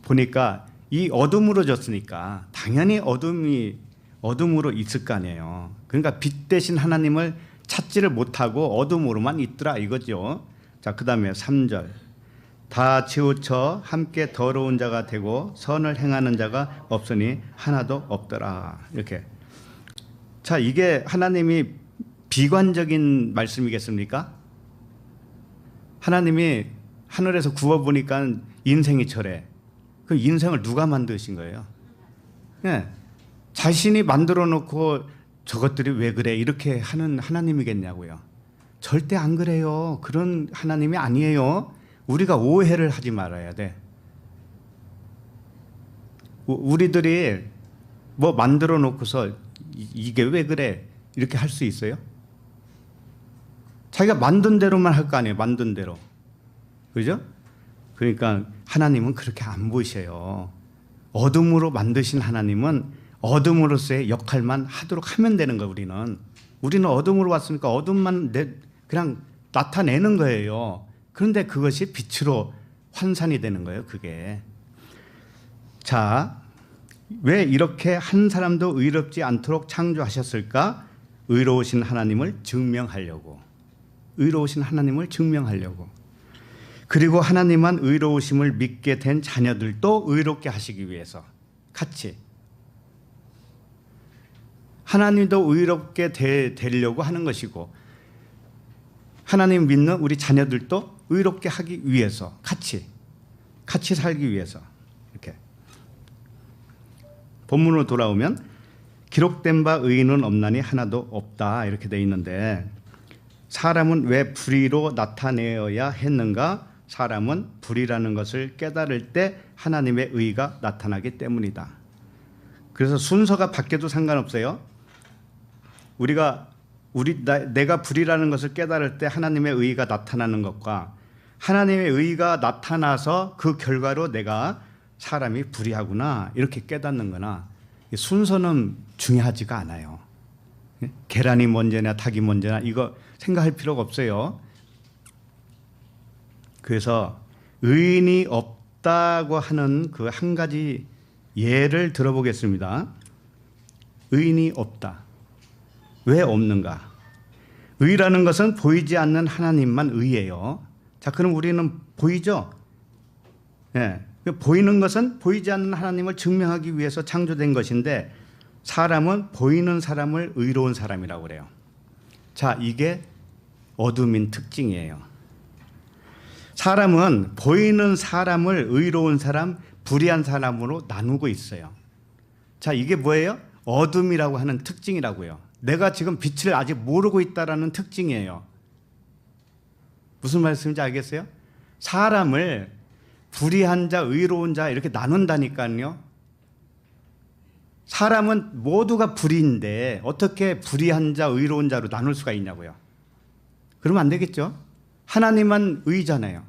보니까 이 어둠으로 졌으니까 당연히 어둠으로 있을 거 아니에요. 그러니까 빛 대신 하나님을 찾지를 못하고 어둠으로만 있더라 이거죠. 자, 그다음에 3절. 다 치우쳐 함께 더러운 자가 되고 선을 행하는 자가 없으니 하나도 없더라. 이렇게. 자, 이게 하나님이 비관적인 말씀이겠습니까? 하나님이 하늘에서 구워보니까 인생이 저래. 그 인생을 누가 만드신 거예요? 네. 자신이 만들어 놓고 저것들이 왜 그래 이렇게 하는 하나님이겠냐고요. 절대 안 그래요. 그런 하나님이 아니에요. 우리가 오해를 하지 말아야 돼. 우리들이 뭐 만들어 놓고서 이게 왜 그래 이렇게 할 수 있어요? 자기가 만든 대로만 할 거 아니에요. 만든 대로. 그죠? 그러니까 하나님은 그렇게 안 보이셔요. 어둠으로 만드신 하나님은 어둠으로서의 역할만 하도록 하면 되는 거예요. 우리는 어둠으로 왔으니까 어둠만 그냥 나타내는 거예요. 그런데 그것이 빛으로 환산이 되는 거예요. 그게. 자, 왜 이렇게 한 사람도 의롭지 않도록 창조하셨을까? 의로우신 하나님을 증명하려고. 의로우신 하나님을 증명하려고. 그리고 하나님만 의로우심을 믿게 된 자녀들도 의롭게 하시기 위해서 같이. 하나님도 의롭게 되려고 하는 것이고 하나님 믿는 우리 자녀들도 의롭게 하기 위해서 같이 살기 위해서 이렇게. 본문으로 돌아오면 기록된 바 의인은 없나니 하나도 없다 이렇게 돼 있는데 사람은 왜 불의로 나타내어야 했는가? 사람은 불의라는 것을 깨달을 때 하나님의 의가 나타나기 때문이다. 그래서 순서가 바뀌어도 상관없어요. 내가 불의라는 것을 깨달을 때 하나님의 의가 나타나는 것과 하나님의 의가 나타나서 그 결과로 내가 사람이 불의하구나 이렇게 깨닫는 거나 순서는 중요하지가 않아요. 계란이 먼저냐 닭이 먼저냐 이거 생각할 필요가 없어요. 그래서 의인이 없다고 하는 그 한 가지 예를 들어보겠습니다. 의인이 없다. 왜 없는가? 의라는 것은 보이지 않는 하나님만 의예요. 자, 그럼 우리는 보이죠? 네. 보이는 것은 보이지 않는 하나님을 증명하기 위해서 창조된 것인데 사람은 보이는 사람을 의로운 사람이라고 그래요. 자, 이게 어둠인 특징이에요. 사람은 보이는 사람을 의로운 사람, 불의한 사람으로 나누고 있어요. 자, 이게 뭐예요? 어둠이라고 하는 특징이라고요. 내가 지금 빛을 아직 모르고 있다라는 특징이에요. 무슨 말씀인지 알겠어요? 사람을 불의한 자, 의로운 자 이렇게 나눈다니까요. 사람은 모두가 불의인데 어떻게 불의한 자, 의로운 자로 나눌 수가 있냐고요. 그러면 안 되겠죠? 하나님만 의잖아요.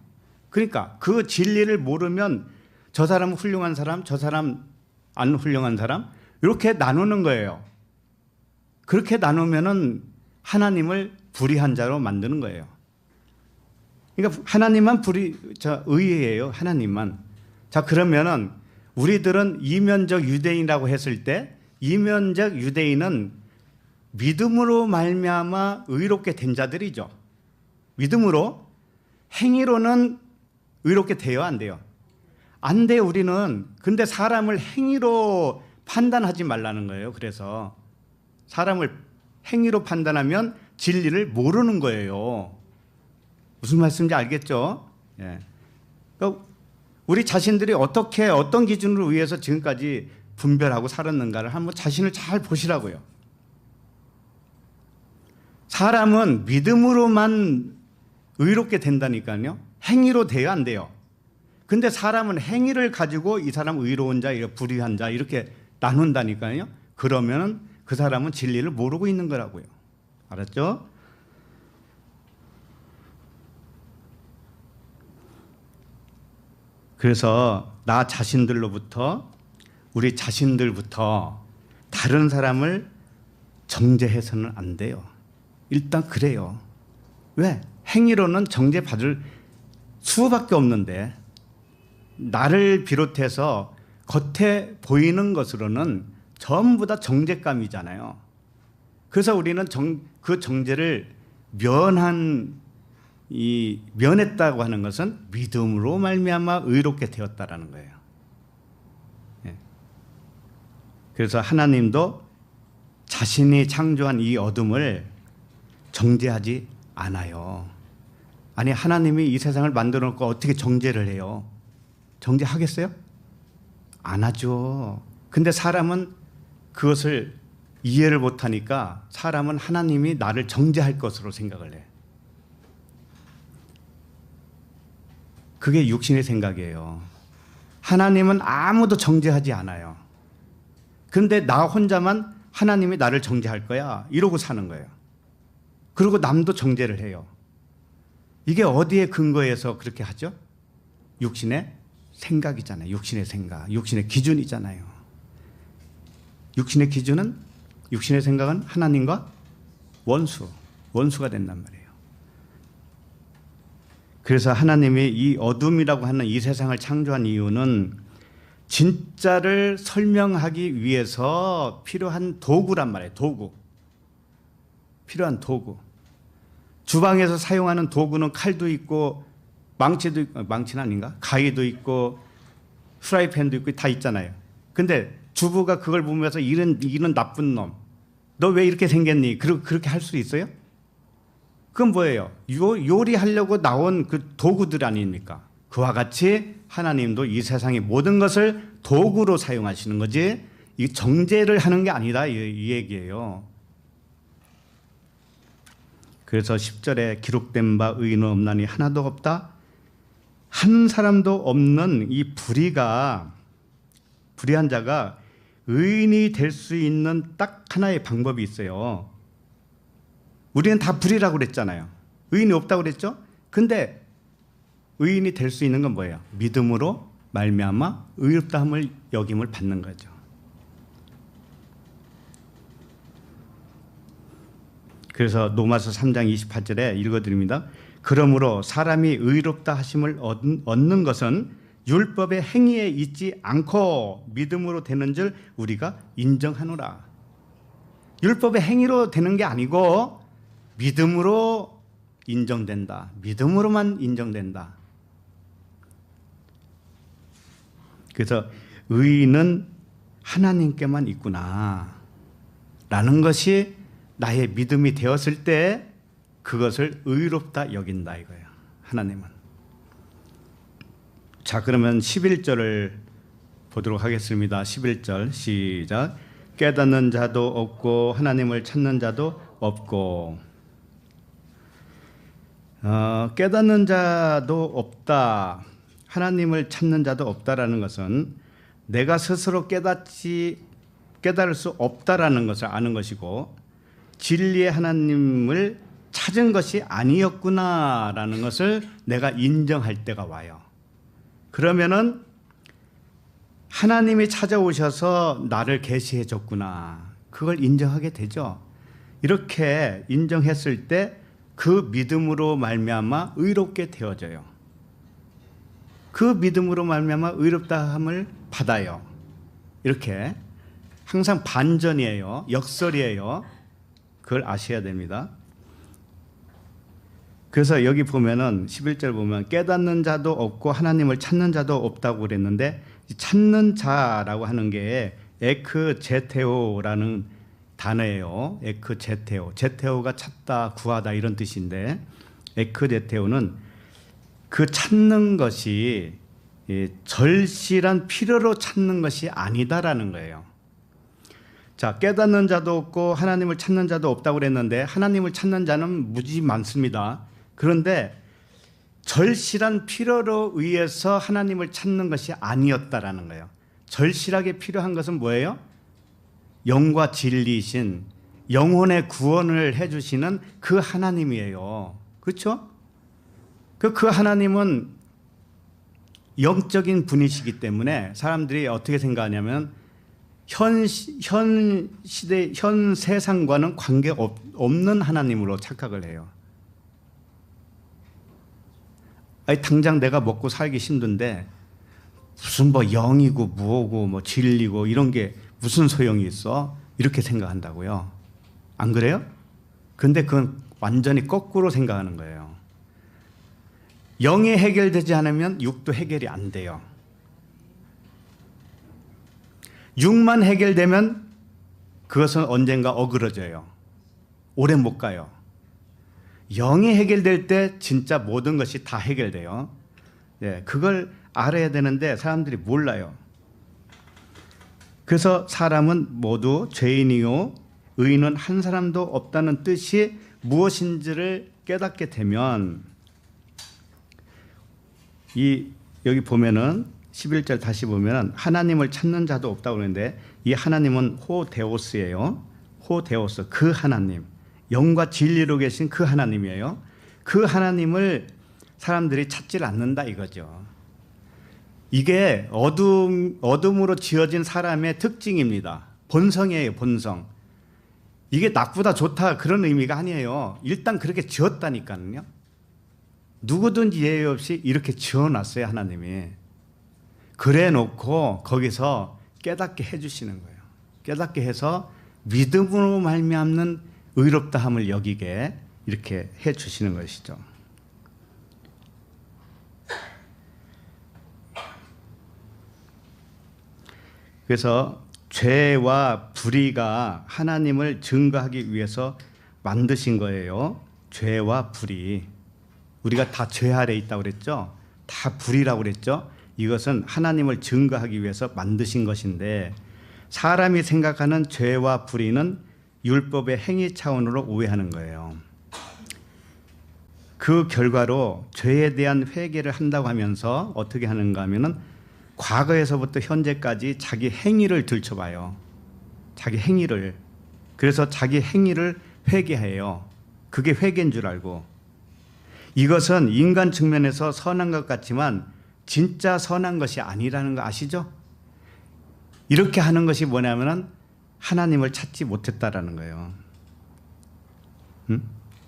그러니까 그 진리를 모르면 저 사람은 훌륭한 사람, 저 사람 안 훌륭한 사람 이렇게 나누는 거예요. 그렇게 나누면은 하나님을 불의한 자로 만드는 거예요. 그러니까 하나님만 의예요. 하나님만. 자, 그러면은 우리들은 이면적 유대인이라고 했을 때 이면적 유대인은 믿음으로 말미암아 의롭게 된 자들이죠. 믿음으로. 행위로는 의롭게 돼요, 안 돼요? 안 돼요, 우리는. 근데 사람을 행위로 판단하지 말라는 거예요. 그래서 사람을 행위로 판단하면 진리를 모르는 거예요. 무슨 말씀인지 알겠죠? 예. 그러니까 우리 자신들이 어떻게 어떤 기준으로 의해서 지금까지 분별하고 살았는가를 한번 자신을 잘 보시라고요. 사람은 믿음으로만 의롭게 된다니까요. 행위로 돼야 안 돼요. 근데 사람은 행위를 가지고 이 사람 의로운 자, 불의한 자 이렇게 나눈다니까요. 그러면 그 사람은 진리를 모르고 있는 거라고요. 알았죠? 그래서 나 자신들로부터, 우리 자신들부터 다른 사람을 정죄해서는 안 돼요. 일단 그래요. 왜? 행위로는 정죄받을 수밖에 없는데 나를 비롯해서 겉에 보이는 것으로는 전부 다 정죄감이잖아요. 그래서 우리는 그 정죄를 면했다고 하는 것은 믿음으로 말미암아 의롭게 되었다라는 거예요. 예. 그래서 하나님도 자신이 창조한 이 어둠을 정죄하지 않아요. 아니, 하나님이 이 세상을 만들어 놓고 어떻게 정죄를 해요? 정죄하겠어요? 안 하죠. 근데 사람은 그것을 이해를 못하니까 사람은 하나님이 나를 정죄할 것으로 생각을 해. 그게 육신의 생각이에요. 하나님은 아무도 정죄하지 않아요. 근데 나 혼자만 하나님이 나를 정죄할 거야 이러고 사는 거예요. 그리고 남도 정죄를 해요. 이게 어디에 근거해서 그렇게 하죠? 육신의 생각이잖아요. 육신의 생각, 육신의 기준이잖아요. 육신의 기준은, 육신의 생각은 하나님과 원수가 된단 말이에요. 그래서 하나님이 이 어둠이라고 하는 이 세상을 창조한 이유는 진짜를 설명하기 위해서 필요한 도구란 말이에요. 필요한 도구. 주방에서 사용하는 도구는 칼도 있고 망치도 있고, 망치는 아닌가? 가위도 있고 프라이팬도 있고 다 있잖아요. 근데 주부가 그걸 보면서 이런 나쁜 놈, 너 왜 이렇게 생겼니? 그렇게 할 수 있어요? 그건 뭐예요? 요리하려고 나온 그 도구들 아닙니까? 그와 같이 하나님도 이 세상의 모든 것을 도구로 사용하시는 거지, 이 정죄를 하는 게 아니다 이 얘기예요. 그래서 10절에 기록된 바 의인은 없나니 하나도 없다. 한 사람도 없는 이 불의한 자가 의인이 될 수 있는 딱 하나의 방법이 있어요. 우리는 다 불의라고 그랬잖아요. 의인이 없다고 그랬죠? 근데 의인이 될 수 있는 건 뭐예요? 믿음으로 말미암아 의롭다함을 여김을 받는 거죠. 그래서 로마서 3장 28절에 읽어드립니다. 그러므로 사람이 의롭다 하심을 얻는 것은 율법의 행위에 있지 않고 믿음으로 되는 줄 우리가 인정하노라. 율법의 행위로 되는 게 아니고 믿음으로 인정된다. 믿음으로만 인정된다. 그래서 의인은 하나님께만 있구나 라는 것이 나의 믿음이 되었을 때 그것을 의롭다 여긴다 이거예요. 하나님은. 자, 그러면 11절을 보도록 하겠습니다. 11절 시작. 깨닫는 자도 없고 하나님을 찾는 자도 없고. 깨닫는 자도 없다, 하나님을 찾는 자도 없다라는 것은 내가 스스로 깨달을 수 없다라는 것을 아는 것이고, 진리의 하나님을 찾은 것이 아니었구나라는 것을 내가 인정할 때가 와요. 그러면은 하나님이 찾아오셔서 나를 계시해 줬구나, 그걸 인정하게 되죠. 이렇게 인정했을 때 그 믿음으로 말미암아 의롭게 되어져요. 그 믿음으로 말미암아 의롭다함을 받아요. 이렇게 항상 반전이에요. 역설이에요. 그걸 아셔야 됩니다. 그래서 여기 보면은 11절 보면 깨닫는 자도 없고 하나님을 찾는 자도 없다고 그랬는데, 찾는 자라고 하는 게 에크제테오라는 단어예요. 에크제테오. 제테오가 찾다, 구하다 이런 뜻인데, 에크제테오는 그 찾는 것이 절실한 필요로 찾는 것이 아니다라는 거예요. 자, 깨닫는 자도 없고 하나님을 찾는 자도 없다고 그랬는데, 하나님을 찾는 자는 무지 많습니다. 그런데 절실한 필요로 의해서 하나님을 찾는 것이 아니었다라는 거예요. 절실하게 필요한 것은 뭐예요? 영과 진리이신, 영혼의 구원을 해주시는 그 하나님이에요. 그렇죠? 그 하나님은 영적인 분이시기 때문에 사람들이 어떻게 생각하냐면 현 시대, 현 세상과는 관계 없는 하나님으로 착각을 해요. 아니, 당장 내가 먹고 살기 힘든데 무슨 뭐 영이고 뭐고 뭐 진리고 이런 게 무슨 소용이 있어? 이렇게 생각한다고요. 안 그래요? 근데 그건 완전히 거꾸로 생각하는 거예요. 영이 해결되지 않으면 육도 해결이 안 돼요. 육만 해결되면 그것은 언젠가 어그러져요. 오래 못 가요. 영이 해결될 때 진짜 모든 것이 다 해결돼요. 예, 그걸 알아야 되는데 사람들이 몰라요. 그래서 사람은 모두 죄인이요 의인은 한 사람도 없다는 뜻이 무엇인지를 깨닫게 되면 여기 보면은 11절 다시 보면은 하나님을 찾는 자도 없다고 그러는데 이 하나님은 호데오스예요. 호데오스, 그 하나님, 영과 진리로 계신 그 하나님이에요. 그 하나님을 사람들이 찾질 않는다 이거죠. 이게 어둠으로 지어진 사람의 특징입니다. 본성이에요, 본성. 이게 나쁘다 좋다 그런 의미가 아니에요. 일단 그렇게 지었다니까요. 누구든지 예외 없이 이렇게 지어놨어요, 하나님이. 그래 놓고 거기서 깨닫게 해주시는 거예요. 깨닫게 해서 믿음으로 말미암는 의롭다함을 여기게 이렇게 해주시는 것이죠. 그래서 죄와 불의가 하나님을 증거하기 위해서 만드신 거예요. 죄와 불의. 우리가 다 죄 아래 있다고 그랬죠. 다 불이라고 그랬죠. 이것은 하나님을 증거하기 위해서 만드신 것인데 사람이 생각하는 죄와 불의는 율법의 행위 차원으로 오해하는 거예요. 그 결과로 죄에 대한 회개를 한다고 하면서 어떻게 하는가 하면은 과거에서부터 현재까지 자기 행위를 들춰봐요. 자기 행위를. 그래서 자기 행위를 회개해요. 그게 회개인 줄 알고. 이것은 인간 측면에서 선한 것 같지만 진짜 선한 것이 아니라는 거 아시죠? 이렇게 하는 것이 뭐냐면은 하나님을 찾지 못했다라는 거예요.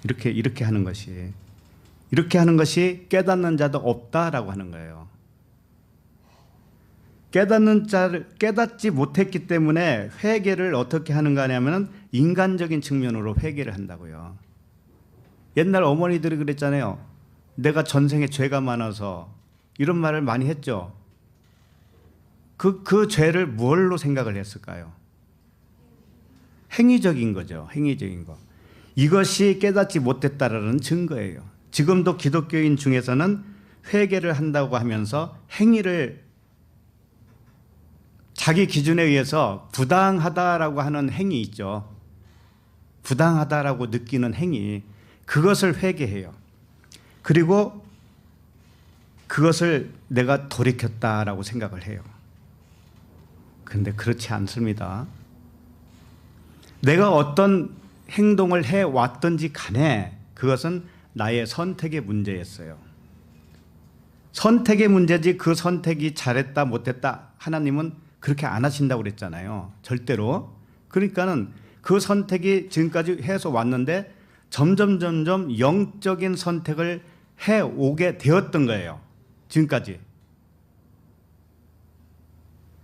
이렇게 하는 것이. 이렇게 하는 것이 깨닫는 자도 없다라고 하는 거예요. 깨닫지 못했기 때문에 회개를 어떻게 하는가 하냐면 인간적인 측면으로 회개를 한다고요. 옛날 어머니들이 그랬잖아요. 내가 전생에 죄가 많아서 이런 말을 많이 했죠. 그 죄를 뭘로 생각을 했을까요? 행위적인 거죠. 행위적인 거. 이것이 깨닫지 못했다라는 증거예요. 지금도 기독교인 중에서는 회개를 한다고 하면서 행위를 자기 기준에 의해서 부당하다라고 하는 행위 있죠. 부당하다라고 느끼는 행위. 그것을 회개해요. 그리고 그것을 내가 돌이켰다라고 생각을 해요. 그런데 그렇지 않습니다. 내가 어떤 행동을 해왔든지 간에 그것은 나의 선택의 문제였어요. 선택의 문제지 그 선택이 잘했다 못했다 하나님은 그렇게 안 하신다고 그랬잖아요. 절대로. 그러니까는 그 선택이 지금까지 해서 왔는데 점점 영적인 선택을 해오게 되었던 거예요. 지금까지.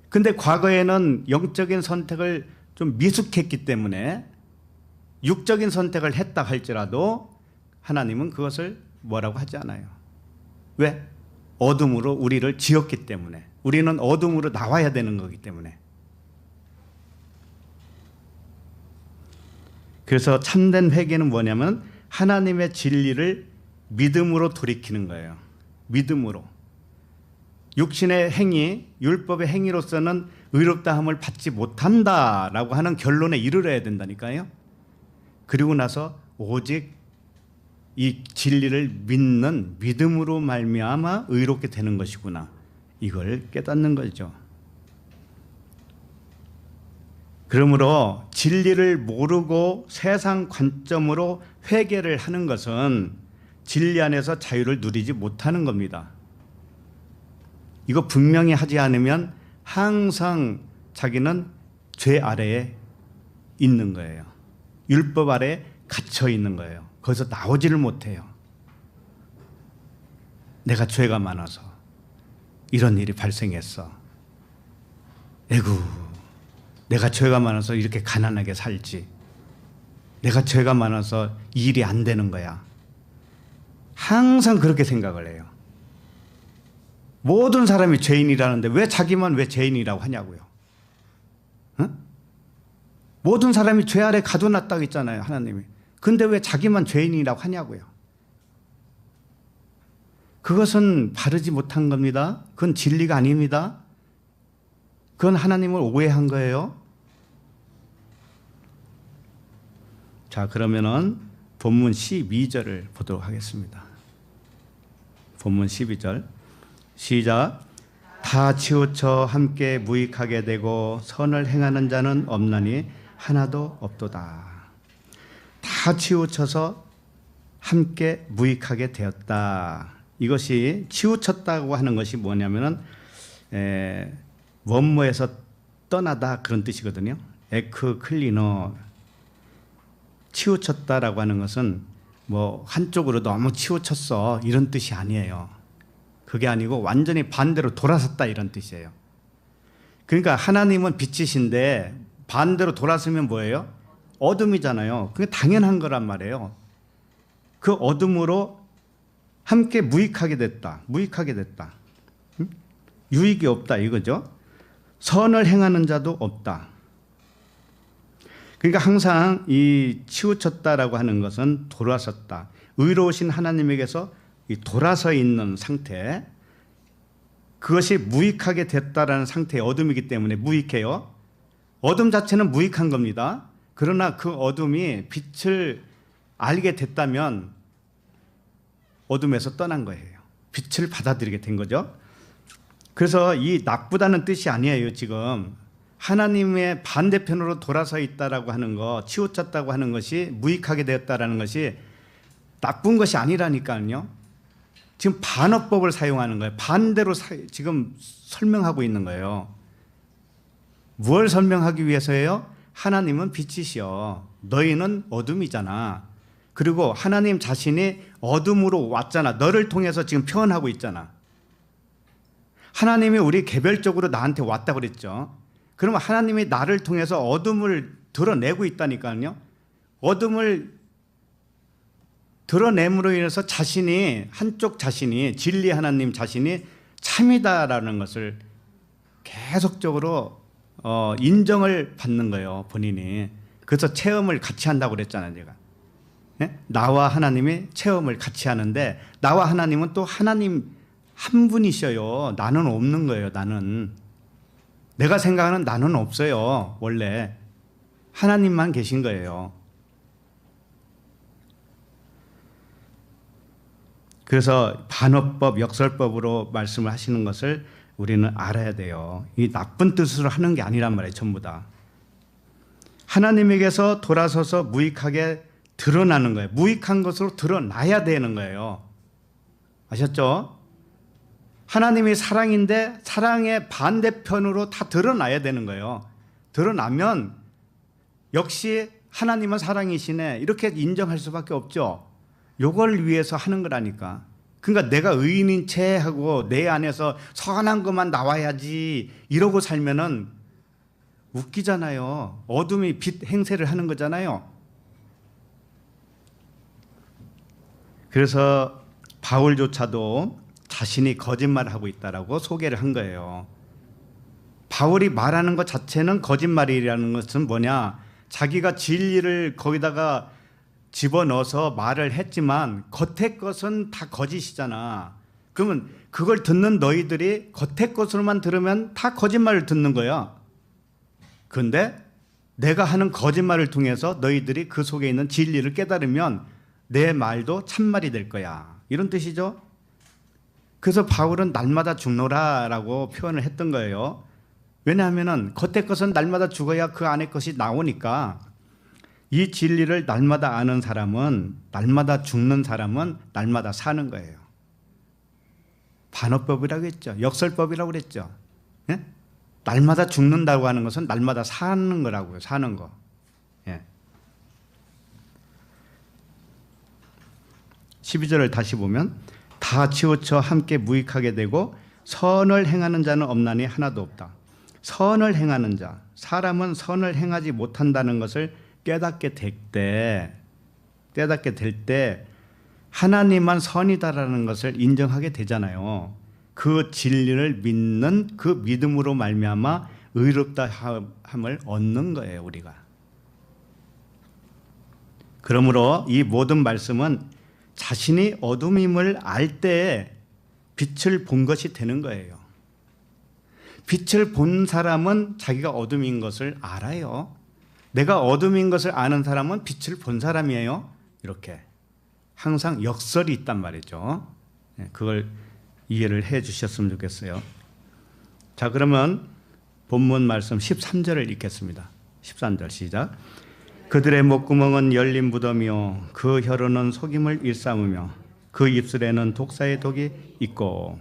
근데 과거에는 영적인 선택을 좀 미숙했기 때문에 육적인 선택을 했다 할지라도 하나님은 그것을 뭐라고 하지 않아요. 왜? 어둠으로 우리를 지었기 때문에. 우리는 어둠으로 나와야 되는 거기 때문에. 그래서 참된 회개는 뭐냐면 하나님의 진리를 믿음으로 돌이키는 거예요. 믿음으로. 육신의 행위, 율법의 행위로서는 의롭다함을 받지 못한다라고 하는 결론에 이르러야 된다니까요. 그리고 나서 오직 이 진리를 믿는 믿음으로 말미암아 의롭게 되는 것이구나. 이걸 깨닫는 거죠. 그러므로 진리를 모르고 세상 관점으로 회개를 하는 것은 진리 안에서 자유를 누리지 못하는 겁니다. 이거 분명히 하지 않으면 항상 자기는 죄 아래에 있는 거예요. 율법 아래에 갇혀 있는 거예요. 거기서 나오지를 못해요. 내가 죄가 많아서 이런 일이 발생했어. 에구, 내가 죄가 많아서 이렇게 가난하게 살지. 내가 죄가 많아서 일이 안 되는 거야. 항상 그렇게 생각을 해요. 모든 사람이 죄인이라는데 왜 자기만 왜 죄인이라고 하냐고요. 응? 모든 사람이 죄 아래 가둬놨다고 했잖아요, 하나님이. 근데 왜 자기만 죄인이라고 하냐고요. 그것은 바르지 못한 겁니다. 그건 진리가 아닙니다. 그건 하나님을 오해한 거예요. 자, 그러면은 본문 12절을 보도록 하겠습니다. 본문 12절 시작. 다 치우쳐 함께 무익하게 되고 선을 행하는 자는 없나니 하나도 없도다. 다 치우쳐서 함께 무익하게 되었다. 이것이 치우쳤다고 하는 것이 뭐냐면은 원모에서 떠나다 그런 뜻이거든요. 에크 클리너. 치우쳤다라고 하는 것은 뭐 한쪽으로 너무 치우쳤어 이런 뜻이 아니에요. 그게 아니고 완전히 반대로 돌아섰다 이런 뜻이에요. 그러니까 하나님은 빛이신데 반대로 돌아서면 뭐예요? 어둠이잖아요. 그게 당연한 거란 말이에요. 그 어둠으로 함께 무익하게 됐다. 무익하게 됐다. 유익이 없다 이거죠. 선을 행하는 자도 없다. 그러니까 항상 이 치우쳤다라고 하는 것은 돌아섰다. 의로우신 하나님에게서 돌아서 있는 상태, 그것이 무익하게 됐다라는 상태의 어둠이기 때문에 무익해요. 어둠 자체는 무익한 겁니다. 그러나 그 어둠이 빛을 알게 됐다면 어둠에서 떠난 거예요. 빛을 받아들이게 된 거죠. 그래서 이 나쁘다는 뜻이 아니에요. 지금 하나님의 반대편으로 돌아서 있다라고 하는 거, 치우쳤다고 하는 것이 무익하게 되었다라는 것이 나쁜 것이 아니라니까요. 지금 반어법을 사용하는 거예요. 반대로 지금 설명하고 있는 거예요. 무엇을 설명하기 위해서예요? 하나님은 빛이시여, 너희는 어둠이잖아. 그리고 하나님 자신이 어둠으로 왔잖아. 너를 통해서 지금 표현하고 있잖아. 하나님이 우리 개별적으로 나한테 왔다 그랬죠. 그러면 하나님이 나를 통해서 어둠을 드러내고 있다니까요. 어둠을 드러냄으로 인해서 자신이, 한쪽 자신이, 진리 하나님 자신이 참이다라는 것을 계속적으로 인정을 받는 거예요, 본인이. 그래서 체험을 같이 한다고 그랬잖아요, 제가. 네? 나와 하나님이 체험을 같이 하는데, 나와 하나님은 또 하나님 한 분이셔요. 나는 없는 거예요, 나는. 내가 생각하는 나는 없어요, 원래. 하나님만 계신 거예요. 그래서 반어법, 역설법으로 말씀을 하시는 것을 우리는 알아야 돼요. 이 나쁜 뜻으로 하는 게 아니란 말이에요, 전부 다. 하나님에게서 돌아서서 무익하게 드러나는 거예요. 무익한 것으로 드러나야 되는 거예요. 아셨죠? 하나님이 사랑인데 사랑의 반대편으로 다 드러나야 되는 거예요. 드러나면 역시 하나님은 사랑이시네, 이렇게 인정할 수밖에 없죠. 요걸 위해서 하는 거라니까. 그러니까 내가 의인인 채 하고 내 안에서 선한 것만 나와야지 이러고 살면은 웃기잖아요. 어둠이 빛 행세를 하는 거잖아요. 그래서 바울조차도 자신이 거짓말을 하고 있다라고 소개를 한 거예요. 바울이 말하는 것 자체는 거짓말이라는 것은 뭐냐? 자기가 진리를 거기다가 집어넣어서 말을 했지만 겉의 것은 다 거짓이잖아. 그러면 그걸 듣는 너희들이 겉의 것으로만 들으면 다 거짓말을 듣는 거야. 그런데 내가 하는 거짓말을 통해서 너희들이 그 속에 있는 진리를 깨달으면 내 말도 참말이 될 거야. 이런 뜻이죠. 그래서 바울은 날마다 죽노라라고 표현을 했던 거예요. 왜냐하면 겉의 것은 날마다 죽어야 그 안의 것이 나오니까. 이 진리를 날마다 아는 사람은, 날마다 죽는 사람은 날마다 사는 거예요. 반어법이라고 했죠. 역설법이라고 그랬죠. 예? 날마다 죽는다고 하는 것은 날마다 사는 거라고요. 사는 거. 예. 12절을 다시 보면 다 치우쳐 함께 무익하게 되고 선을 행하는 자는 없나니 하나도 없다. 선을 행하는 자, 사람은 선을 행하지 못한다는 것을 깨닫게 될 때 하나님만 선이다라는 것을 인정하게 되잖아요. 그 진리를 믿는 그 믿음으로 말미암아 의롭다 함을 얻는 거예요, 우리가. 그러므로 이 모든 말씀은 자신이 어둠임을 알 때 빛을 본 것이 되는 거예요. 빛을 본 사람은 자기가 어둠인 것을 알아요. 내가 어둠인 것을 아는 사람은 빛을 본 사람이에요. 이렇게 항상 역설이 있단 말이죠. 그걸 이해를 해 주셨으면 좋겠어요. 자, 그러면 본문 말씀 13절을 읽겠습니다. 13절 시작. 그들의 목구멍은 열린 무덤이요 그 혀로는 속임을 일삼으며 그 입술에는 독사의 독이 있고.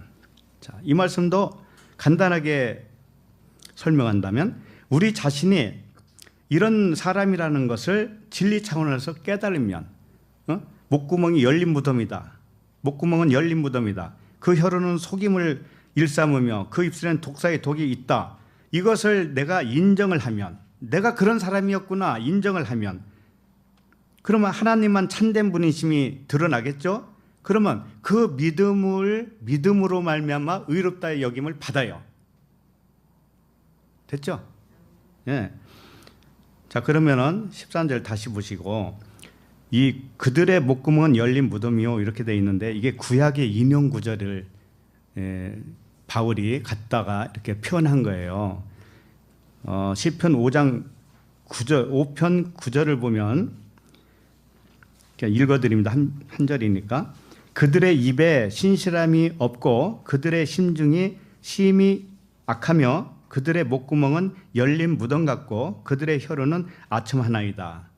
자, 이 말씀도 간단하게 설명한다면 우리 자신이 이런 사람이라는 것을 진리 차원에서 깨달으면 목구멍이 열린 무덤이다. 목구멍은 열린 무덤이다. 그 혀로는 속임을 일삼으며 그 입술에는 독사의 독이 있다. 이것을 내가 인정을 하면 내가 그런 사람이었구나 인정을 하면 그러면 하나님만 참된 분이심이 드러나겠죠. 그러면 그 믿음으로 말미암아 의롭다의 여김을 받아요. 됐죠? 예. 자, 그러면은 13절 다시 보시고 이 그들의 목구멍은 열린 무덤이요 이렇게 돼 있는데 이게 구약의 인용 구절을 바울이 갖다가 이렇게 표현한 거예요. 시편 5장 9절 5편 9절을 보면 읽어드립니다. 한 절이니까 그들의 입에 신실함이 없고 그들의 심중이 심히 악하며 그들의 목구멍은 열린 무덤 같고 그들의 혀로는 아첨 하나이다.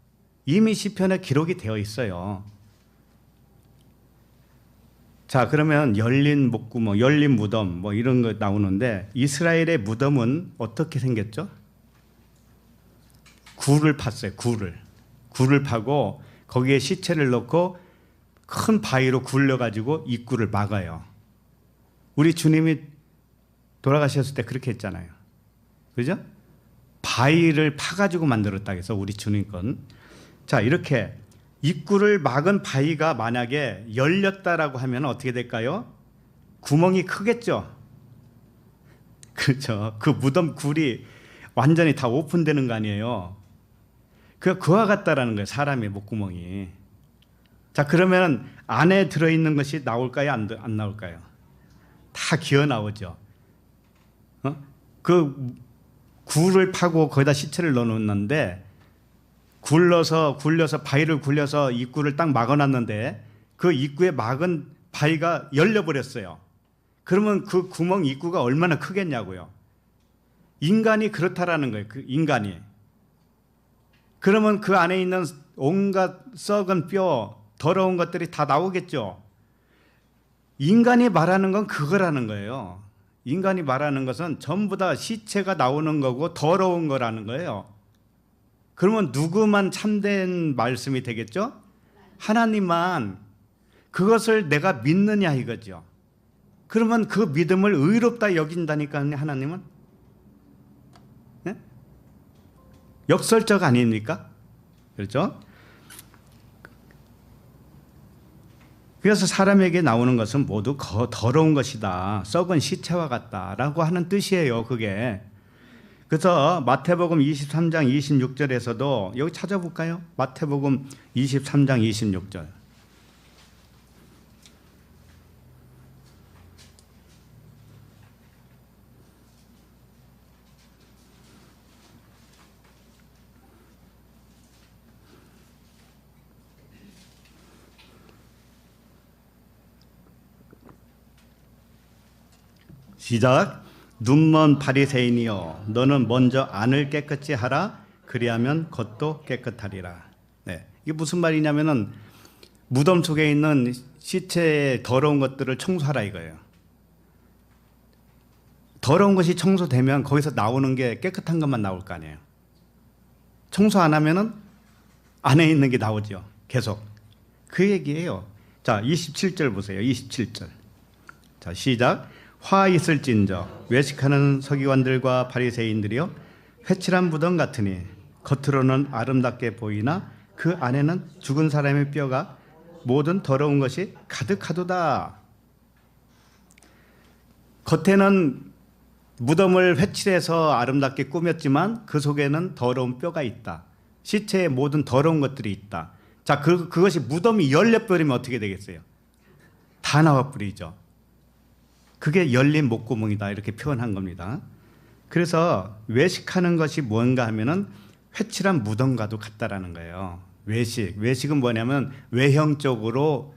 이미 시편에 기록이 되어 있어요. 자, 그러면 열린 목구멍, 열린 무덤 뭐 이런 거 나오는데 이스라엘의 무덤은 어떻게 생겼죠? 굴을 팠어요. 굴을 파고 거기에 시체를 넣고 큰 바위로 굴려가지고 입구를 막아요. 우리 주님이 돌아가셨을 때 그렇게 했잖아요. 그죠? 바위를 파가지고 만들었다 해서 우리 주님 건. 자, 이렇게 입구를 막은 바위가 만약에 열렸다라고 하면 어떻게 될까요? 구멍이 크겠죠? 그렇죠. 그 무덤 굴이 완전히 다 오픈되는 거 아니에요? 그와 같다라는 거예요. 사람의 목구멍이. 자, 그러면 안에 들어있는 것이 나올까요? 안 나올까요? 다 기어 나오죠. 그 굴을 파고 거기다 시체를 넣어놓는데 굴려서 바위를 굴려서 입구를 딱 막아놨는데 그 입구에 막은 바위가 열려버렸어요. 그러면 그 구멍 입구가 얼마나 크겠냐고요. 인간이 그렇다라는 거예요. 그 인간이. 그러면 그 안에 있는 온갖 썩은 뼈, 더러운 것들이 다 나오겠죠. 인간이 말하는 건 그거라는 거예요. 인간이 말하는 것은 전부 다 시체가 나오는 거고 더러운 거라는 거예요. 그러면 누구만 참된 말씀이 되겠죠? 하나님만. 그것을 내가 믿느냐 이거죠. 그러면 그 믿음을 의롭다 여긴다니까요. 하나님은. 네? 역설적 아닙니까? 그렇죠? 그래서 사람에게 나오는 것은 모두 더러운 것이다. 썩은 시체와 같다라고 하는 뜻이에요. 그게. 그래서 마태복음 23장 26절에서도 여기 찾아볼까요? 마태복음 23장 26절. 시작. 눈먼 바리새인이여 너는 먼저 안을 깨끗이 하라 그리하면 겉도 깨끗하리라. 네, 이게 무슨 말이냐면은 무덤 속에 있는 시체의 더러운 것들을 청소하라 이거예요. 더러운 것이 청소되면 거기서 나오는 게 깨끗한 것만 나올 거 아니에요. 청소 안 하면은 안에 있는 게 나오죠. 계속. 그 얘기예요. 자, 27절 보세요. 27절. 자, 시작. 화 있을진저 외식하는 서기관들과 바리새인들이여 회칠한 무덤 같으니 겉으로는 아름답게 보이나 그 안에는 죽은 사람의 뼈가 모든 더러운 것이 가득하도다. 겉에는 무덤을 회칠해서 아름답게 꾸몄지만 그 속에는 더러운 뼈가 있다. 시체에 모든 더러운 것들이 있다. 자, 그것이 무덤이 열려버리면 어떻게 되겠어요? 다 나와버리죠. 그게 열린 목구멍이다 이렇게 표현한 겁니다. 그래서 외식하는 것이 뭔가 하면은 회칠한 무덤과도 같다라는 거예요. 외식은 뭐냐면 외형적으로만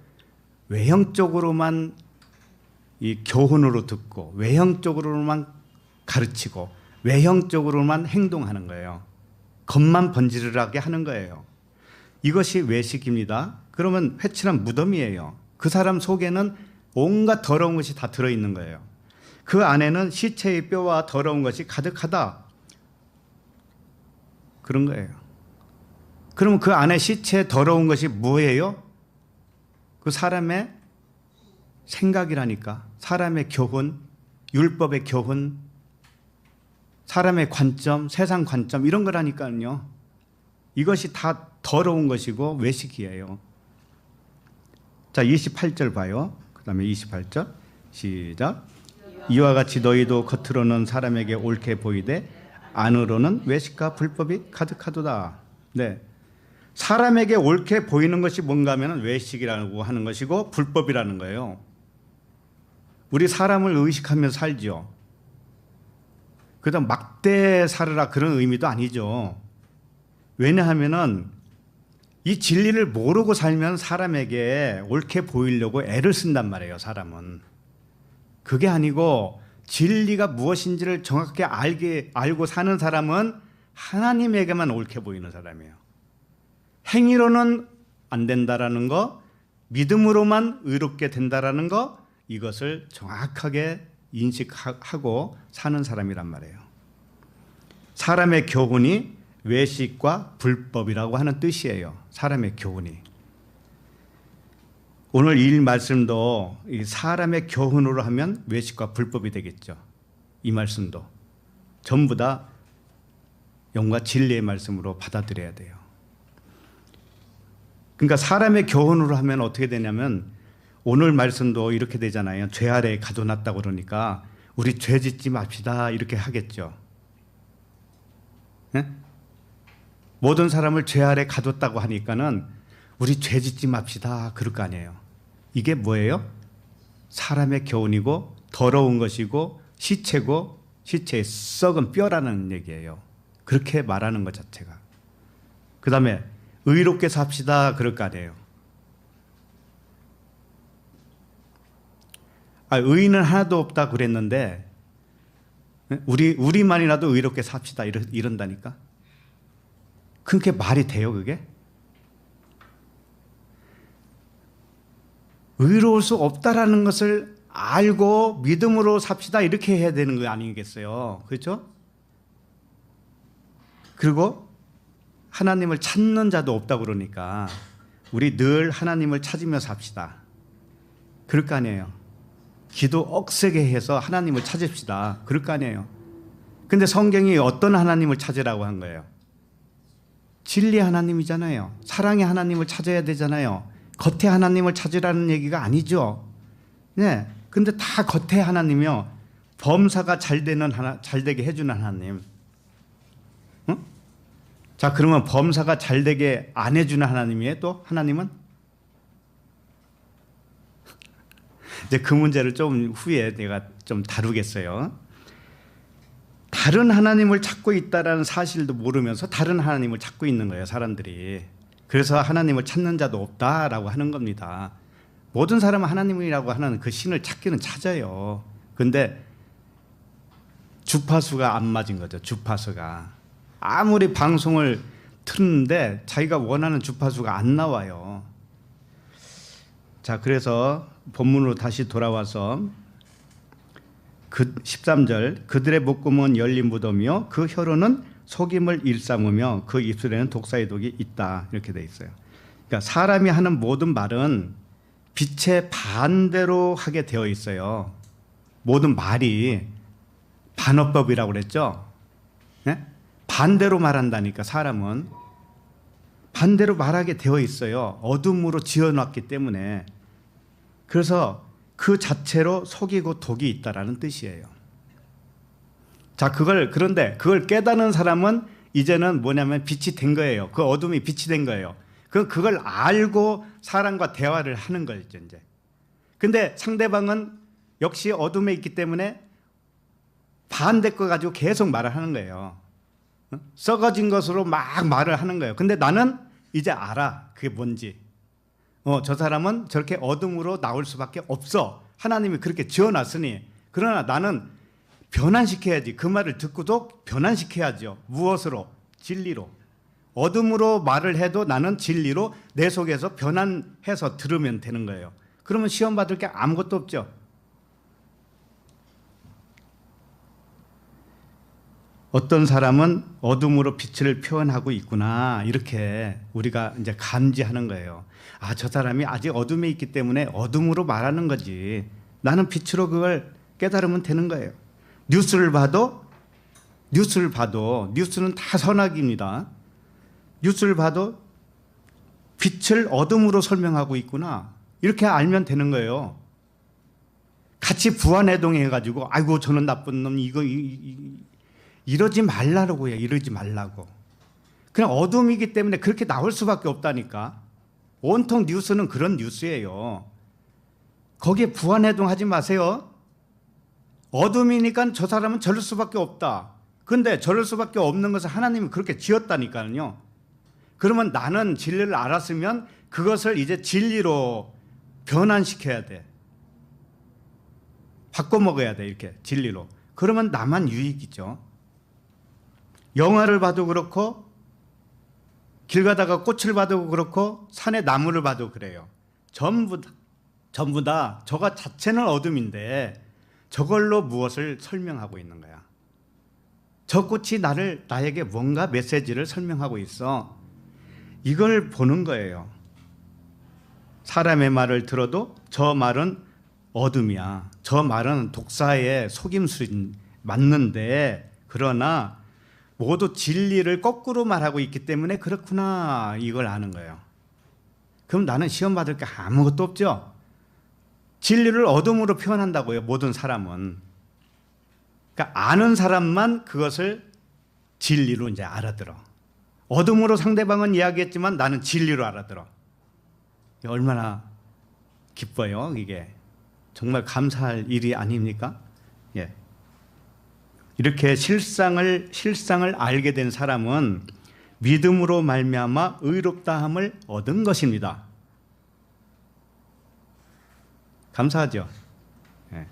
이 교훈으로 듣고 외형적으로만 가르치고 외형적으로만 행동하는 거예요. 겉만 번지르르하게 하는 거예요. 이것이 외식입니다. 그러면 회칠한 무덤이에요. 그 사람 속에는 온갖 더러운 것이 다 들어있는 거예요. 그 안에는 시체의 뼈와 더러운 것이 가득하다. 그런 거예요. 그러면 그 안에 시체에 더러운 것이 뭐예요? 그 사람의 생각이라니까. 사람의 교훈, 율법의 교훈, 사람의 관점, 세상 관점 이런 거라니까요. 이것이 다 더러운 것이고 외식이에요. 자, 28절 봐요. 그 다음에 28절 시작. 이와 같이 너희도 겉으로는 사람에게 옳게 보이되 안으로는 외식과 불법이 가득하도다. 네, 사람에게 옳게 보이는 것이 뭔가 하면 외식이라고 하는 것이고 불법이라는 거예요. 우리 사람을 의식하면서 살죠. 그다음 막대 살으라 그런 의미도 아니죠. 왜냐하면은 이 진리를 모르고 살면 사람에게 옳게 보이려고 애를 쓴단 말이에요. 사람은. 그게 아니고 진리가 무엇인지를 정확하게 알고 사는 사람은 하나님에게만 옳게 보이는 사람이에요. 행위로는 안 된다라는 거, 믿음으로만 의롭게 된다라는 거, 이것을 정확하게 인식하고 사는 사람이란 말이에요. 사람의 교훈이 외식과 불법이라고 하는 뜻이에요. 사람의 교훈이. 오늘 이 말씀도 사람의 교훈으로 하면 외식과 불법이 되겠죠. 이 말씀도 전부 다 영과 진리의 말씀으로 받아들여야 돼요. 그러니까 사람의 교훈으로 하면 어떻게 되냐면 오늘 말씀도 이렇게 되잖아요. 죄 아래에 가둬놨다고 그러니까 우리 죄 짓지 맙시다 이렇게 하겠죠. 네? 모든 사람을 죄 아래 가뒀다고 하니까는 우리 죄 짓지 맙시다 그럴 거 아니에요. 이게 뭐예요? 사람의 교훈이고 더러운 것이고 시체고 시체의 썩은 뼈라는 얘기예요. 그렇게 말하는 것 자체가. 그 다음에 의롭게 삽시다 그럴 거 아니에요. 의인은 하나도 없다 그랬는데 우리만이라도 의롭게 삽시다 이런다니까. 그게 말이 돼요 그게? 의로울 수 없다라는 것을 알고 믿음으로 삽시다 이렇게 해야 되는 거 아니겠어요? 그렇죠? 그리고 하나님을 찾는 자도 없다고 그러니까 우리 늘 하나님을 찾으며 삽시다. 그럴 거 아니에요. 기도 억세게 해서 하나님을 찾읍시다. 그럴 거 아니에요. 근데 성경이 어떤 하나님을 찾으라고 한 거예요? 진리 하나님이잖아요. 사랑의 하나님을 찾아야 되잖아요. 겉에 하나님을 찾으라는 얘기가 아니죠. 네. 근데 다 겉에 하나님이요. 범사가 잘 되게 해주는 하나님. 응? 자, 그러면 범사가 잘 되게 안 해주는 하나님이에요? 또 하나님은? 이제 그 문제를 좀 후에 내가 좀 다루겠어요. 다른 하나님을 찾고 있다라는 사실도 모르면서 다른 하나님을 찾고 있는 거예요, 사람들이. 그래서 하나님을 찾는 자도 없다라고 하는 겁니다. 모든 사람은 하나님이라고 하는 그 신을 찾기는 찾아요. 근데 주파수가 안 맞은 거죠. 주파수가. 아무리 방송을 틀는데 자기가 원하는 주파수가 안 나와요. 자, 그래서 본문으로 다시 돌아와서 그 13절 그들의 목구멍은 열린 무덤이요 그 혀로는 속임을 일삼으며 그 입술에는 독사의 독이 있다. 이렇게 돼 있어요. 그러니까 사람이 하는 모든 말은 빛의 반대로 하게 되어 있어요. 모든 말이 반어법이라고 그랬죠. 네? 반대로 말한다니까. 사람은 반대로 말하게 되어 있어요. 어둠으로 지어놨기 때문에. 그래서 그 자체로 속이고 독이 있다라는 뜻이에요. 자, 그런데 그걸 깨닫는 사람은 이제는 뭐냐면 빛이 된 거예요. 그 어둠이 빛이 된 거예요. 그걸 알고 사람과 대화를 하는 거죠, 이제. 근데 상대방은 역시 어둠에 있기 때문에 반대 거 가지고 계속 말을 하는 거예요. 썩어진 것으로 막 말을 하는 거예요. 근데 나는 이제 알아. 그게 뭔지. 저 사람은 저렇게 어둠으로 나올 수밖에 없어. 하나님이 그렇게 지어놨으니. 그러나 나는 변환시켜야지. 그 말을 듣고도 변환시켜야죠. 무엇으로? 진리로. 어둠으로 말을 해도 나는 진리로 내 속에서 변환해서 들으면 되는 거예요. 그러면 시험 받을 게 아무것도 없죠. 어떤 사람은 어둠으로 빛을 표현하고 있구나. 이렇게 우리가 이제 감지하는 거예요. 아, 저 사람이 아직 어둠에 있기 때문에 어둠으로 말하는 거지. 나는 빛으로 그걸 깨달으면 되는 거예요. 뉴스를 봐도 뉴스는 다 선악입니다. 뉴스를 봐도 빛을 어둠으로 설명하고 있구나. 이렇게 알면 되는 거예요. 같이 부안해동해가지고 아이고 저는 나쁜 놈 이러지 말라고요. 이러지 말라고. 그냥 어둠이기 때문에 그렇게 나올 수밖에 없다니까. 온통 뉴스는 그런 뉴스예요. 거기에 부안해동하지 마세요. 어둠이니까 저 사람은 저럴 수밖에 없다. 그런데 저럴 수밖에 없는 것을 하나님이 그렇게 지었다니까요. 그러면 나는 진리를 알았으면 그것을 이제 진리로 변환시켜야 돼. 바꿔먹어야 돼. 이렇게 진리로. 그러면 나만 유익이죠. 영화를 봐도 그렇고 길 가다가 꽃을 봐도 그렇고 산에 나무를 봐도 그래요. 전부 다 저가 자체는 어둠인데 저걸로 무엇을 설명하고 있는 거야. 저 꽃이 나에게 뭔가 메시지를 설명하고 있어. 이걸 보는 거예요. 사람의 말을 들어도 저 말은 어둠이야. 저 말은 독사의 속임수인 맞는데 그러나 모두 진리를 거꾸로 말하고 있기 때문에 그렇구나. 이걸 아는 거예요. 그럼 나는 시험 받을 게 아무것도 없죠. 진리를 어둠으로 표현한다고요. 모든 사람은. 그러니까 아는 사람만 그것을 진리로 이제 알아들어. 어둠으로 상대방은 이야기했지만 나는 진리로 알아들어. 얼마나 기뻐요. 이게 정말 감사할 일이 아닙니까? 예. 이렇게 실상을 알게 된 사람은 믿음으로 말미암아 의롭다함을 얻은 것입니다. 감사하죠. 예.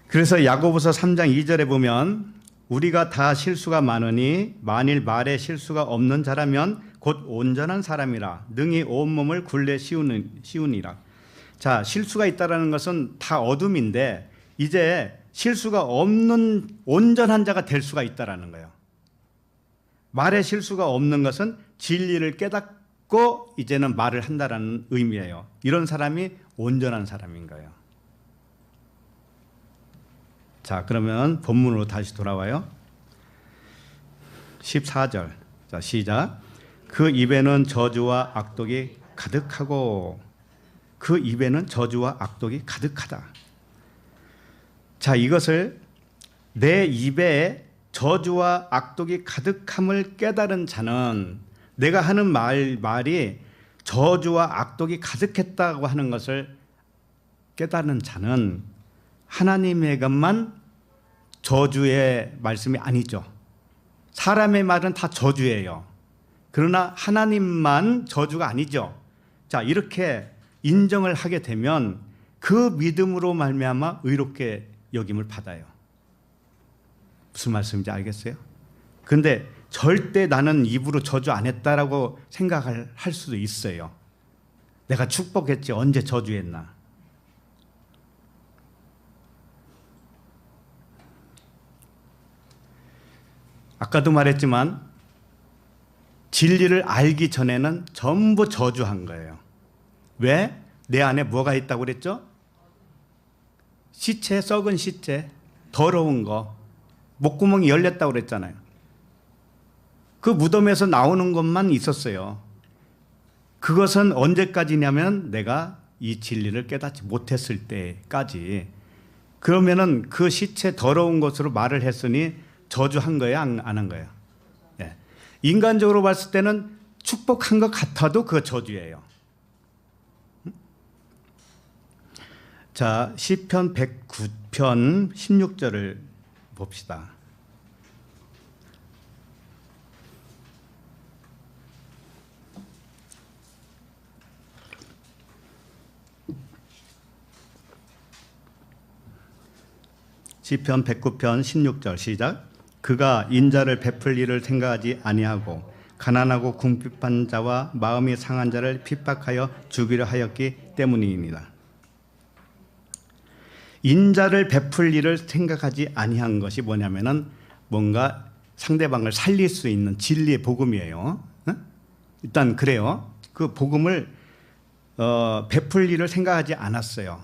그래서 야고보서 3장 2절에 보면 우리가 다 실수가 많으니 만일 말에 실수가 없는 자라면 곧 온전한 사람이라 능히 온몸을 굴레 씌우니라. 자, 실수가 있다라는 것은 다 어둠인데 이제 실수가 없는 온전한 자가 될 수가 있다라는 거예요. 말에 실수가 없는 것은 진리를 깨닫고 이제는 말을 한다라는 의미예요. 이런 사람이 온전한 사람인 거예요. 자, 그러면 본문으로 다시 돌아와요. 14절. 자, 시작. 그 입에는 저주와 악독이 가득하고 그 입에는 저주와 악독이 가득하다. 자, 이것을 내 입에 저주와 악독이 가득함을 깨달은 자는 내가 하는 말이 저주와 악독이 가득했다고 하는 것을 깨달은 자는 하나님에게만 저주의 말씀이 아니죠. 사람의 말은 다 저주예요. 그러나 하나님만 저주가 아니죠. 자, 이렇게 인정을 하게 되면 그 믿음으로 말미암아 의롭게 여김을 받아요. 무슨 말씀인지 알겠어요? 그런데 절대 나는 입으로 저주 안 했다라고 생각을 할 수도 있어요. 내가 축복했지 언제 저주했나. 아까도 말했지만 진리를 알기 전에는 전부 저주한 거예요. 왜? 내 안에 뭐가 있다고 그랬죠? 시체, 썩은 시체, 더러운 거, 목구멍이 열렸다고 그랬잖아요. 그 무덤에서 나오는 것만 있었어요. 그것은 언제까지냐면 내가 이 진리를 깨닫지 못했을 때까지. 그러면은 그 시체 더러운 것으로 말을 했으니 저주한 거예요, 안 한 거예요? 예. 인간적으로 봤을 때는 축복한 것 같아도 그거 저주예요. 자, 시편 109편 16절을 봅시다. 시편 109편 16절 시작. 그가 인자를 베풀 일을 생각하지 아니하고 가난하고 궁핍한 자와 마음이 상한 자를 핍박하여 죽이려 하였기 때문이니이다. 인자를 베풀 일을 생각하지 아니한 것이 뭐냐면은 뭔가 상대방을 살릴 수 있는 진리의 복음이에요. 일단 그래요. 그 복음을 베풀 일을 생각하지 않았어요.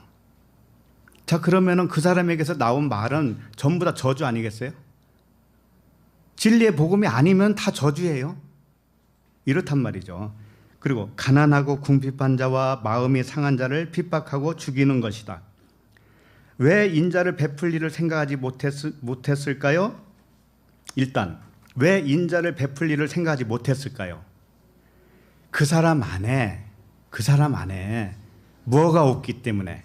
자, 그러면은 그 사람에게서 나온 말은 전부 다 저주 아니겠어요? 진리의 복음이 아니면 다 저주예요. 이렇단 말이죠. 그리고 가난하고 궁핍한 자와 마음이 상한 자를 핍박하고 죽이는 것이다. 왜 인자를 베풀 일을 생각하지 못했을까요? 일단 왜 인자를 베풀 일을 생각하지 못했을까요? 그 사람 안에 뭐가 없기 때문에.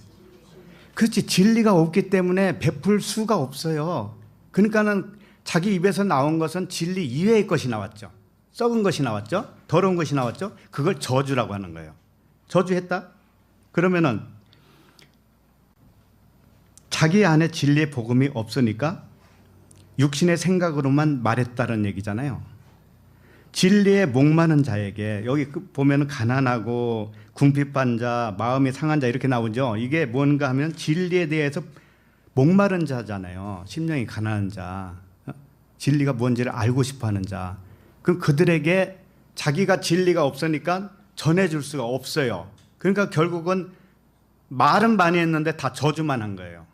그렇지, 진리가 없기 때문에 베풀 수가 없어요. 그러니까는 자기 입에서 나온 것은 진리 이외의 것이 나왔죠. 썩은 것이 나왔죠. 더러운 것이 나왔죠. 그걸 저주라고 하는 거예요. 저주했다? 그러면은 자기 안에 진리의 복음이 없으니까 육신의 생각으로만 말했다는 얘기잖아요. 진리에 목마른 자에게, 여기 보면 가난하고 궁핍한 자, 마음이 상한 자 이렇게 나오죠. 이게 뭔가 하면 진리에 대해서 목마른 자잖아요. 심령이 가난한 자, 진리가 뭔지를 알고 싶어하는 자. 그럼 그들에게 자기가 진리가 없으니까 전해줄 수가 없어요. 그러니까 결국은 말은 많이 했는데 다 저주만 한 거예요.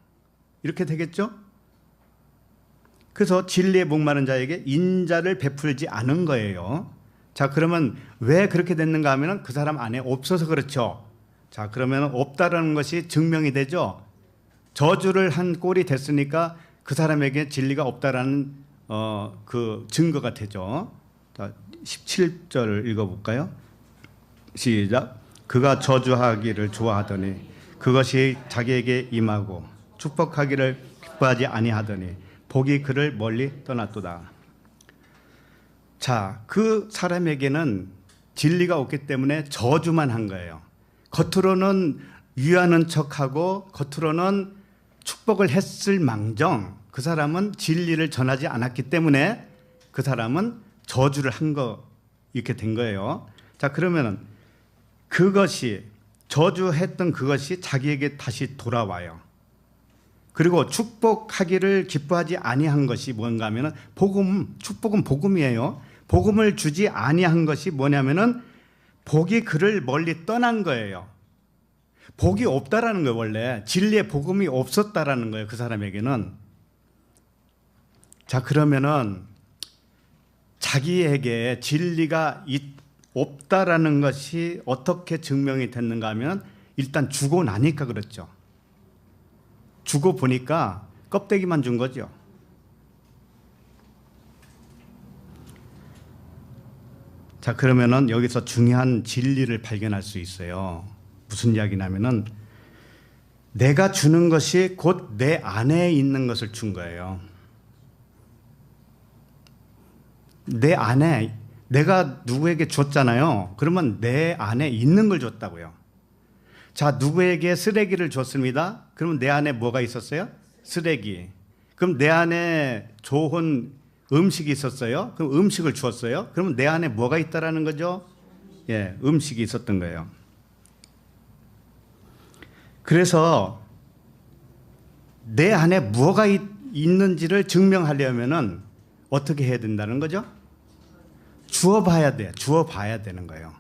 이렇게 되겠죠? 그래서 진리에 목마른 자에게 인자를 베풀지 않은 거예요. 자, 그러면 왜 그렇게 됐는가 하면 그 사람 안에 없어서 그렇죠. 자, 그러면 없다라는 것이 증명이 되죠. 저주를 한 꼴이 됐으니까 그 사람에게 진리가 없다라는 그 증거가 되죠. 자, 17절을 읽어볼까요? 시작. 그가 저주하기를 좋아하더니 그것이 자기에게 임하고 축복하기를 기뻐하지 아니하더니 복이 그를 멀리 떠났도다. 자, 그 사람에게는 진리가 없기 때문에 저주만 한 거예요. 겉으로는 위하는 척하고 겉으로는 축복을 했을 망정 그 사람은 진리를 전하지 않았기 때문에 그 사람은 저주를 한 거 이렇게 된 거예요. 자, 그러면은 그것이 저주했던 그것이 자기에게 다시 돌아와요. 그리고 축복하기를 기뻐하지 아니한 것이 뭔가 하면은 복음, 축복은 복음이에요. 복음을 주지 아니한 것이 뭐냐면은 복이 그를 멀리 떠난 거예요. 복이 없다라는 거예요. 원래 진리의 복음이 없었다라는 거예요. 그 사람에게는. 자, 그러면은 자기에게 진리가 없다라는 것이 어떻게 증명이 됐는가 하면 일단 주고 나니까 그렇죠. 주고 보니까 껍데기만 준 거죠. 자, 그러면은 여기서 중요한 진리를 발견할 수 있어요. 무슨 이야기냐면은 내가 주는 것이 곧 내 안에 있는 것을 준 거예요. 내 안에 내가 누구에게 줬잖아요. 그러면 내 안에 있는 걸 줬다고요. 자, 누구에게 쓰레기를 줬습니다. 그러면 내 안에 뭐가 있었어요? 쓰레기. 그럼 내 안에 좋은 음식이 있었어요. 그럼 음식을 주었어요. 그러면 내 안에 뭐가 있다라는 거죠? 예, 음식이 있었던 거예요. 그래서 내 안에 뭐가 있는지를 증명하려면은 어떻게 해야 된다는 거죠? 주어봐야 돼. 주어봐야 되는 거예요.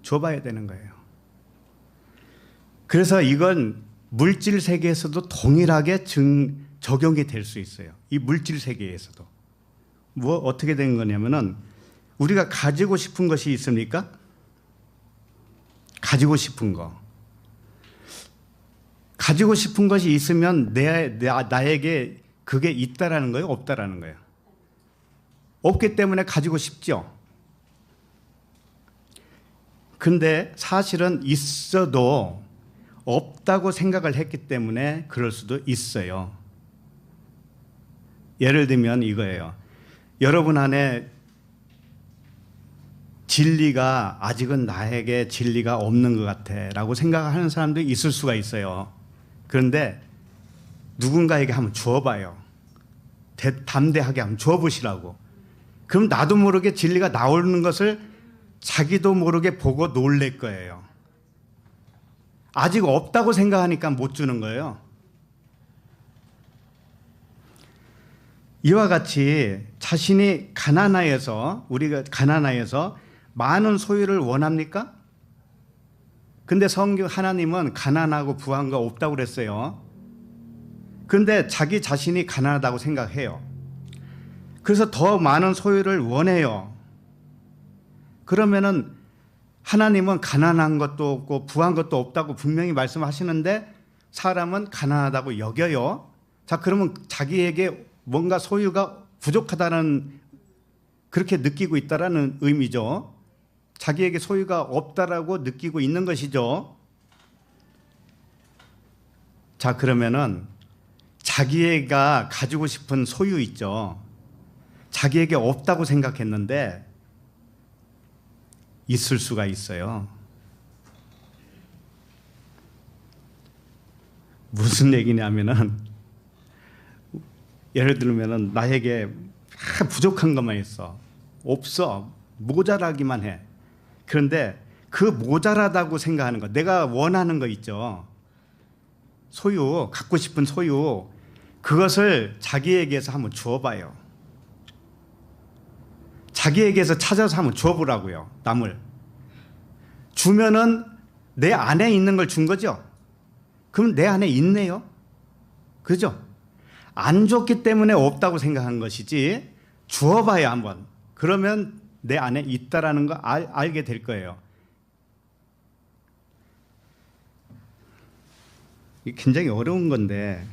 주어봐야 되는 거예요. 그래서 이건 물질 세계에서도 동일하게 적용이 될 수 있어요. 이 물질 세계에서도. 어떻게 된 거냐면은 우리가 가지고 싶은 것이 있습니까? 가지고 싶은 거. 가지고 싶은 것이 있으면 나에게 그게 있다라는 거예요? 없다라는 거예요? 없기 때문에 가지고 싶죠. 근데 사실은 있어도 없다고 생각을 했기 때문에 그럴 수도 있어요. 예를 들면 이거예요. 여러분 안에 진리가 아직은 나에게 진리가 없는 것 같아 라고 생각하는 사람도 있을 수가 있어요. 그런데 누군가에게 한번 주어봐요. 담대하게 한번 주어보시라고. 그럼 나도 모르게 진리가 나오는 것을 자기도 모르게 보고 놀랄 거예요. 아직 없다고 생각하니까 못 주는 거예요. 이와 같이 자신이 우리가 가난하여서 많은 소유를 원합니까? 근데 성경 하나님은 가난하고 부한 거 없다고 그랬어요. 근데 자기 자신이 가난하다고 생각해요. 그래서 더 많은 소유를 원해요. 그러면은 하나님은 가난한 것도 없고 부한 것도 없다고 분명히 말씀하시는데 사람은 가난하다고 여겨요. 자, 그러면 자기에게 뭔가 소유가 부족하다는 그렇게 느끼고 있다라는 의미죠. 자기에게 소유가 없다라고 느끼고 있는 것이죠. 자, 그러면은 자기가 가지고 싶은 소유 있죠. 자기에게 없다고 생각했는데 있을 수가 있어요. 무슨 얘기냐면은 예를 들면은 나에게 부족한 것만 있어. 없어. 모자라기만 해. 그런데 그 모자라다고 생각하는 거, 내가 원하는 거 있죠. 소유, 갖고 싶은 소유, 그것을 자기에게서 한번 주어봐요. 자기에게서 찾아서 한번 주어보라고요. 남을. 주면은 내 안에 있는 걸 준 거죠. 그럼 내 안에 있네요. 그죠? 안 줬기 때문에 없다고 생각한 것이지 주어봐야 한번. 그러면 내 안에 있다라는 거 알게 될 거예요. 이게 굉장히 어려운 건데,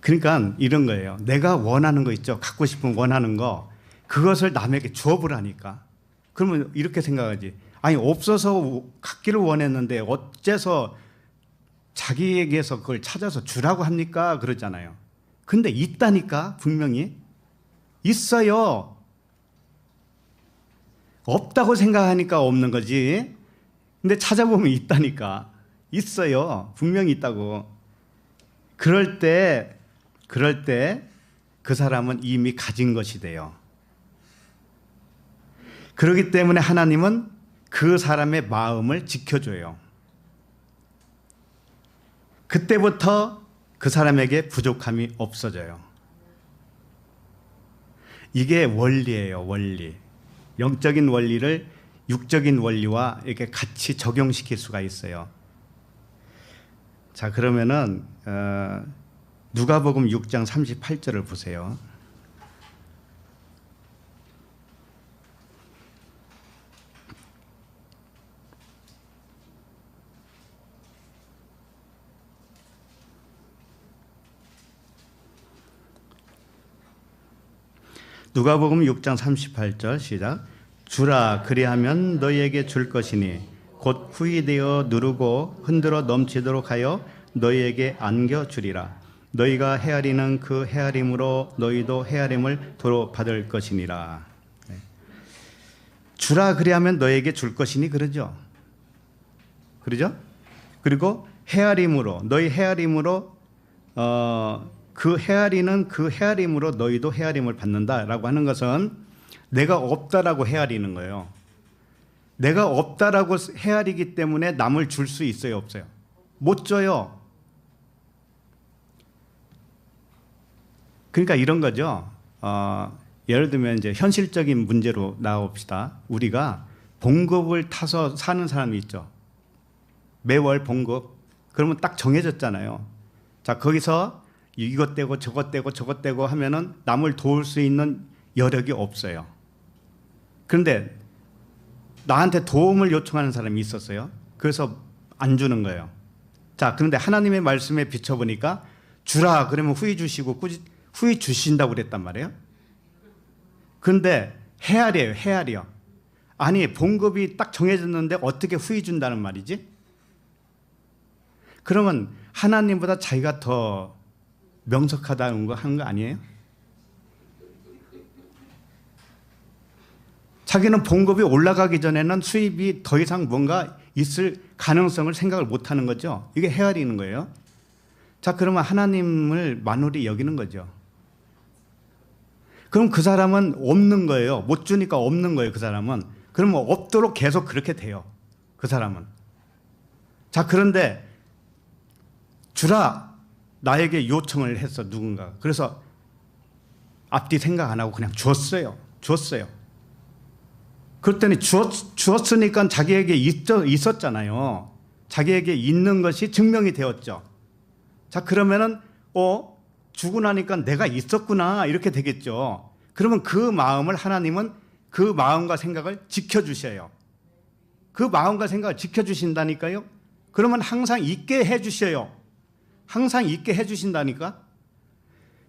그러니까 이런 거예요. 내가 원하는 거 있죠. 갖고 싶은 원하는 거. 그것을 남에게 주어보라니까. 그러면 이렇게 생각하지. 아니, 없어서 갖기를 원했는데 어째서 자기에게서 그걸 찾아서 주라고 합니까? 그러잖아요. 근데 있다니까, 분명히. 있어요. 없다고 생각하니까 없는 거지. 근데 찾아보면 있다니까. 있어요. 분명히 있다고. 그럴 때 그 사람은 이미 가진 것이 돼요. 그렇기 때문에 하나님은 그 사람의 마음을 지켜줘요. 그때부터 그 사람에게 부족함이 없어져요. 이게 원리예요, 원리. 영적인 원리를 육적인 원리와 이렇게 같이 적용시킬 수가 있어요. 자, 그러면은 누가복음 6장 38절을 보세요. 누가복음 6장 38절 시작. 주라 그리하면 너희에게 줄 것이니 곧 후이되어 누르고 흔들어 넘치도록 하여 너희에게 안겨주리라. 너희가 헤아리는 그 헤아림으로 너희도 헤아림을 도로 받을 것이니라. 주라 그리하면 너희에게 줄 것이니 그러죠. 그러죠? 그리고 헤아림으로, 너희 헤아림으로 그 헤아리는 그 헤아림으로 너희도 헤아림을 받는다라고 하는 것은 내가 없다라고 헤아리는 거예요. 내가 없다라고 헤아리기 때문에 남을 줄 수 있어요, 없어요? 못 줘요. 그러니까 이런 거죠. 예를 들면 이제 현실적인 문제로 나옵시다. 우리가 봉급을 타서 사는 사람이 있죠. 매월 봉급. 그러면 딱 정해졌잖아요. 자, 거기서 이것 떼고 저것 떼고 저것 떼고 하면은 남을 도울 수 있는 여력이 없어요. 그런데 나한테 도움을 요청하는 사람이 있었어요. 그래서 안 주는 거예요. 자, 그런데 하나님의 말씀에 비춰보니까 주라 그러면 후히 주시고 후히 주신다고 그랬단 말이에요. 그런데 헤아려요, 헤아려. 아니, 봉급이 딱 정해졌는데 어떻게 후히 준다는 말이지? 그러면 하나님보다 자기가 더 명석하다는 거 하는 거 아니에요? 자기는 봉급이 올라가기 전에는 수입이 더 이상 뭔가 있을 가능성을 생각을 못 하는 거죠. 이게 헤아리는 거예요. 자, 그러면 하나님을 만홀히 여기는 거죠. 그럼 그 사람은 없는 거예요. 못 주니까 없는 거예요, 그 사람은. 그러면 없도록 계속 그렇게 돼요, 그 사람은. 자, 그런데 주라 나에게 요청을 했어, 누군가. 그래서 앞뒤 생각 안 하고 그냥 줬어요. 그랬더니 주었으니까 자기에게 있었잖아요. 자기에게 있는 것이 증명이 되었죠. 자, 그러면은 주고 나니까 내가 있었구나 이렇게 되겠죠. 그러면 그 마음을 하나님은 그 마음과 생각을 지켜주셔요. 그 마음과 생각을 지켜주신다니까요. 그러면 항상 있게 해주셔요. 항상 있게 해주신다니까.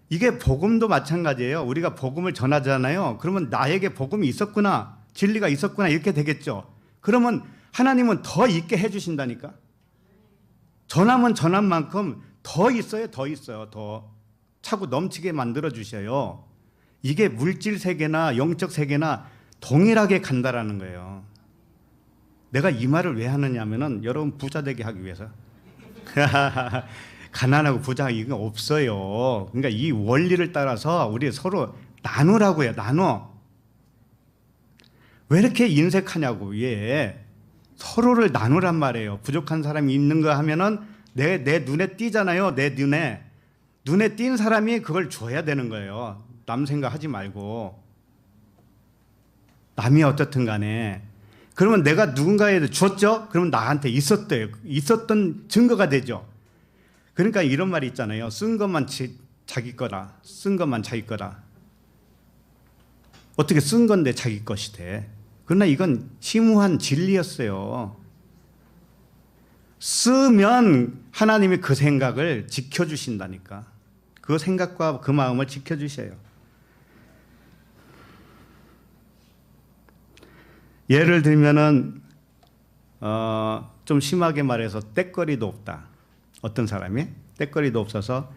이게 복음도 마찬가지예요. 우리가 복음을 전하잖아요. 그러면 나에게 복음이 있었구나, 진리가 있었구나 이렇게 되겠죠. 그러면 하나님은 더 있게 해주신다니까. 전하면 전한 만큼 더 있어요. 더 차고 넘치게 만들어 주셔요. 이게 물질 세계나 영적 세계나 동일하게 간다라는 거예요. 내가 이 말을 왜 하느냐면은 여러분 부자 되게 하기 위해서. 가난하고 부자 이거 없어요. 그러니까 이 원리를 따라서 우리 서로 나누라고요. 나눠. 왜 이렇게 인색하냐고. 예. 서로를 나누란 말이에요. 부족한 사람이 있는 거 하면은 내 눈에 띄잖아요. 내 눈에 띈 사람이 그걸 줘야 되는 거예요. 남 생각하지 말고. 남이 어떻든 간에. 그러면 내가 누군가에게 줬죠? 그러면 나한테 있었던 증거가 되죠. 그러니까 이런 말이 있잖아요. 쓴 것만 자기 거라. 쓴 것만 자기 거라. 어떻게 쓴 건데 자기 것이 돼. 그러나 이건 심오한 진리였어요. 쓰면 하나님이 그 생각을 지켜주신다니까. 그 생각과 그 마음을 지켜주셔요. 예를 들면은 좀 심하게 말해서 떼거리도 없다. 어떤 사람이 떼거리도 없어서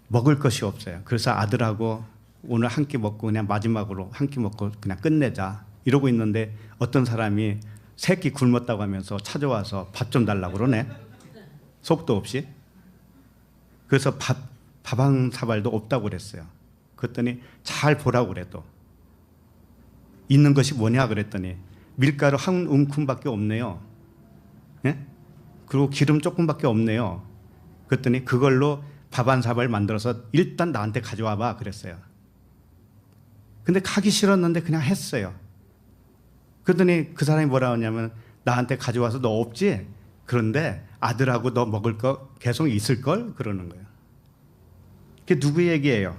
먹을 것이 없어요. 그래서 아들하고 오늘 한 끼 먹고 그냥 마지막으로 한 끼 먹고 그냥 끝내자 이러고 있는데 어떤 사람이 세 끼 굶었다고 하면서 찾아와서 밥 좀 달라고 그러네. 속도 없이. 그래서 밥 한 사발도 없다고 그랬어요. 그랬더니 잘 보라고 그래도. 있는 것이 뭐냐 그랬더니 밀가루 한 움큼밖에 없네요. 예? 그리고 기름 조금밖에 없네요. 그랬더니 그걸로 밥 한 사발 만들어서 일단 나한테 가져와 봐 그랬어요. 근데 가기 싫었는데 그냥 했어요. 그랬더니 그 사람이 뭐라 하냐면 나한테 가져와서 너 없지? 그런데 아들하고 너 먹을 거 계속 있을 걸? 그러는 거예요. 그게 누구 얘기예요?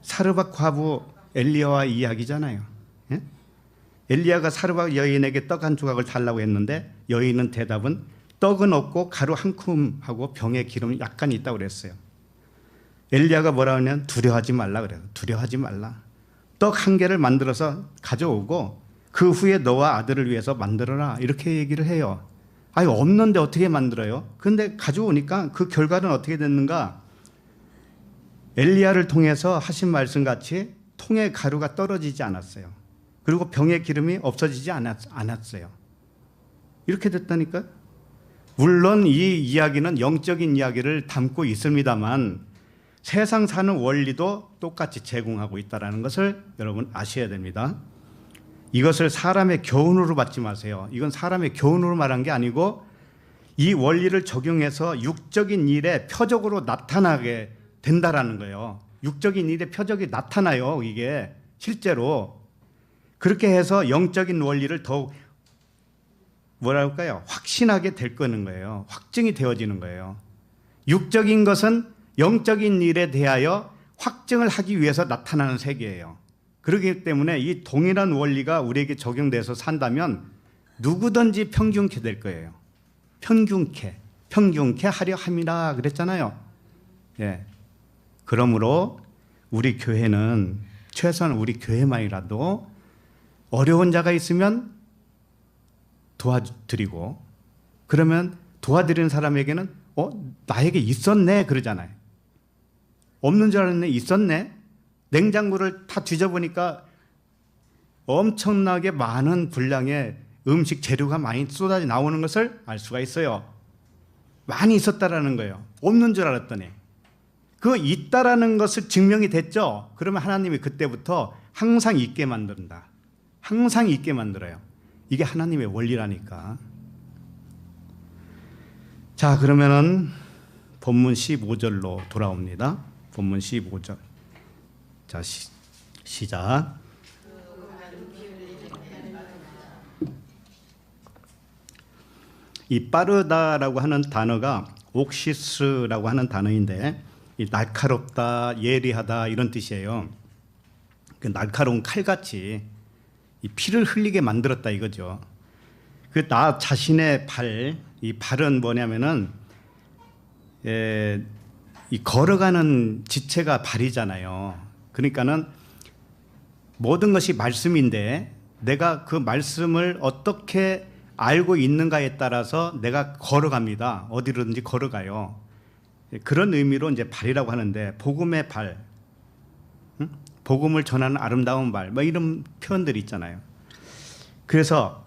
사르밧 과부 엘리야와 이야기잖아요. 예? 엘리야가 사르밧 여인에게 떡 한 조각을 달라고 했는데 여인은 대답은 떡은 없고 가루 한 줌하고 병에 기름 약간 있다고 그랬어요. 엘리야가 뭐라 하냐면 두려워하지 말라 그래요. 두려워하지 말라. 떡 한 개를 만들어서 가져오고 그 후에 너와 아들을 위해서 만들어라 이렇게 얘기를 해요. 아니 없는데 어떻게 만들어요? 그런데 가져오니까 그 결과는 어떻게 됐는가? 엘리야를 통해서 하신 말씀같이 통에 가루가 떨어지지 않았어요. 그리고 병의 기름이 없어지지 않았어요. 이렇게 됐다니까. 물론 이 이야기는 영적인 이야기를 담고 있습니다만 세상 사는 원리도 똑같이 제공하고 있다는 것을 여러분 아셔야 됩니다. 이것을 사람의 교훈으로 받지 마세요. 이건 사람의 교훈으로 말한 게 아니고 이 원리를 적용해서 육적인 일에 표적으로 나타나게 된다라는 거예요. 육적인 일에 표적이 나타나요. 이게 실제로. 그렇게 해서 영적인 원리를 더욱 뭐랄까요? 확신하게 될 거는 거예요. 확증이 되어지는 거예요. 육적인 것은 영적인 일에 대하여 확증을 하기 위해서 나타나는 세계예요. 그렇기 때문에 이 동일한 원리가 우리에게 적용돼서 산다면 누구든지 평균케 될 거예요. 평균케 하려 함이라 그랬잖아요. 예. 그러므로 우리 교회는 최소한 우리 교회만이라도 어려운 자가 있으면 도와드리고, 그러면 도와드리는 사람에게는 나에게 있었네 그러잖아요. 없는 줄 알았네, 있었네. 냉장고를 다 뒤져보니까 엄청나게 많은 분량의 음식 재료가 많이 쏟아져 나오는 것을 알 수가 있어요. 많이 있었다라는 거예요. 없는 줄 알았더니. 그 있다라는 것을 증명이 됐죠. 그러면 하나님이 그때부터 항상 있게 만든다. 항상 있게 만들어요. 이게 하나님의 원리라니까. 자, 그러면은 본문 15절로 돌아옵니다. 본문 15절. 자, 시작. 이 빠르다라고 하는 단어가 옥시스라고 하는 단어인데, 이 날카롭다, 예리하다 이런 뜻이에요. 그 날카로운 칼같이 이 피를 흘리게 만들었다 이거죠. 그 나 자신의 발, 이 발은 뭐냐면은 이 걸어가는 지체가 발이잖아요. 그러니까는 모든 것이 말씀인데 내가 그 말씀을 어떻게 알고 있는가에 따라서 내가 걸어갑니다. 어디로든지 걸어가요. 그런 의미로 이제 발이라고 하는데, 복음의 발, 복음을 전하는 아름다운 발, 뭐 이런 표현들이 있잖아요. 그래서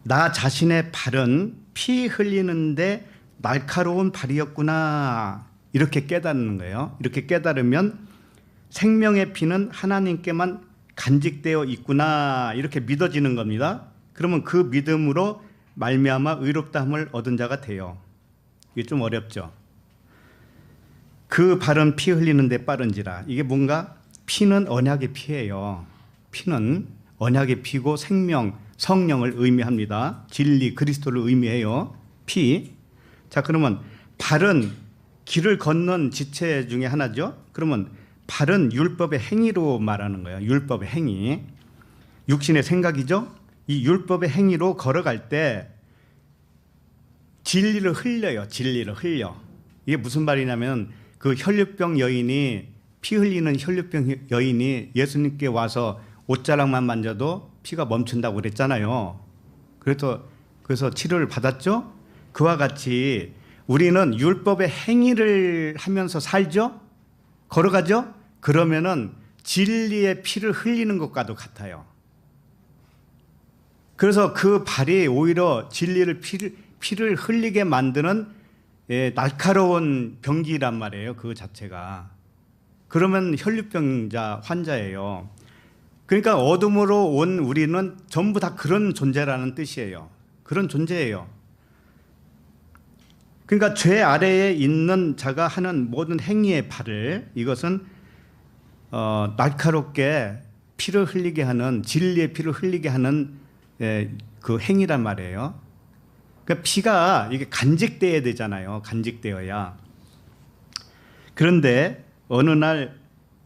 나 자신의 발은 피 흘리는데 날카로운 발이었구나, 이렇게 깨닫는 거예요. 이렇게 깨달으면 생명의 피는 하나님께만 간직되어 있구나, 이렇게 믿어지는 겁니다. 그러면 그 믿음으로 말미암아 의롭다함을 얻은 자가 돼요. 이게 좀 어렵죠. 그 발은 피 흘리는데 빠른지라. 이게 뭔가, 피는 언약의 피예요. 피는 언약의 피고 생명, 성령을 의미합니다. 진리, 그리스도를 의미해요. 피. 자, 그러면 발은 길을 걷는 지체 중에 하나죠. 그러면 발은 율법의 행위로 말하는 거예요. 율법의 행위. 육신의 생각이죠. 이 율법의 행위로 걸어갈 때 진리를 흘려요. 진리를 흘려. 이게 무슨 말이냐면, 그 혈류병 여인이, 피 흘리는 혈류병 여인이 예수님께 와서 옷자락만 만져도 피가 멈춘다고 그랬잖아요. 그래서 치료를 받았죠. 그와 같이 우리는 율법의 행위를 하면서 살죠. 걸어가죠. 그러면은 진리의 피를 흘리는 것과도 같아요. 그래서 그 발이 오히려 진리를 피를 흘리게 만드는 날카로운 병기란 말이에요. 그 자체가. 그러면 혈류병자 환자예요. 그러니까 어둠으로 온 우리는 전부 다 그런 존재라는 뜻이에요. 그런 존재예요. 그러니까 죄 아래에 있는 자가 하는 모든 행위의 발을, 이것은 날카롭게 피를 흘리게 하는, 진리의 피를 흘리게 하는 그 행위란 말이에요. 그러니까 피가 이게 간직되어야 되잖아요. 간직되어야. 그런데 어느 날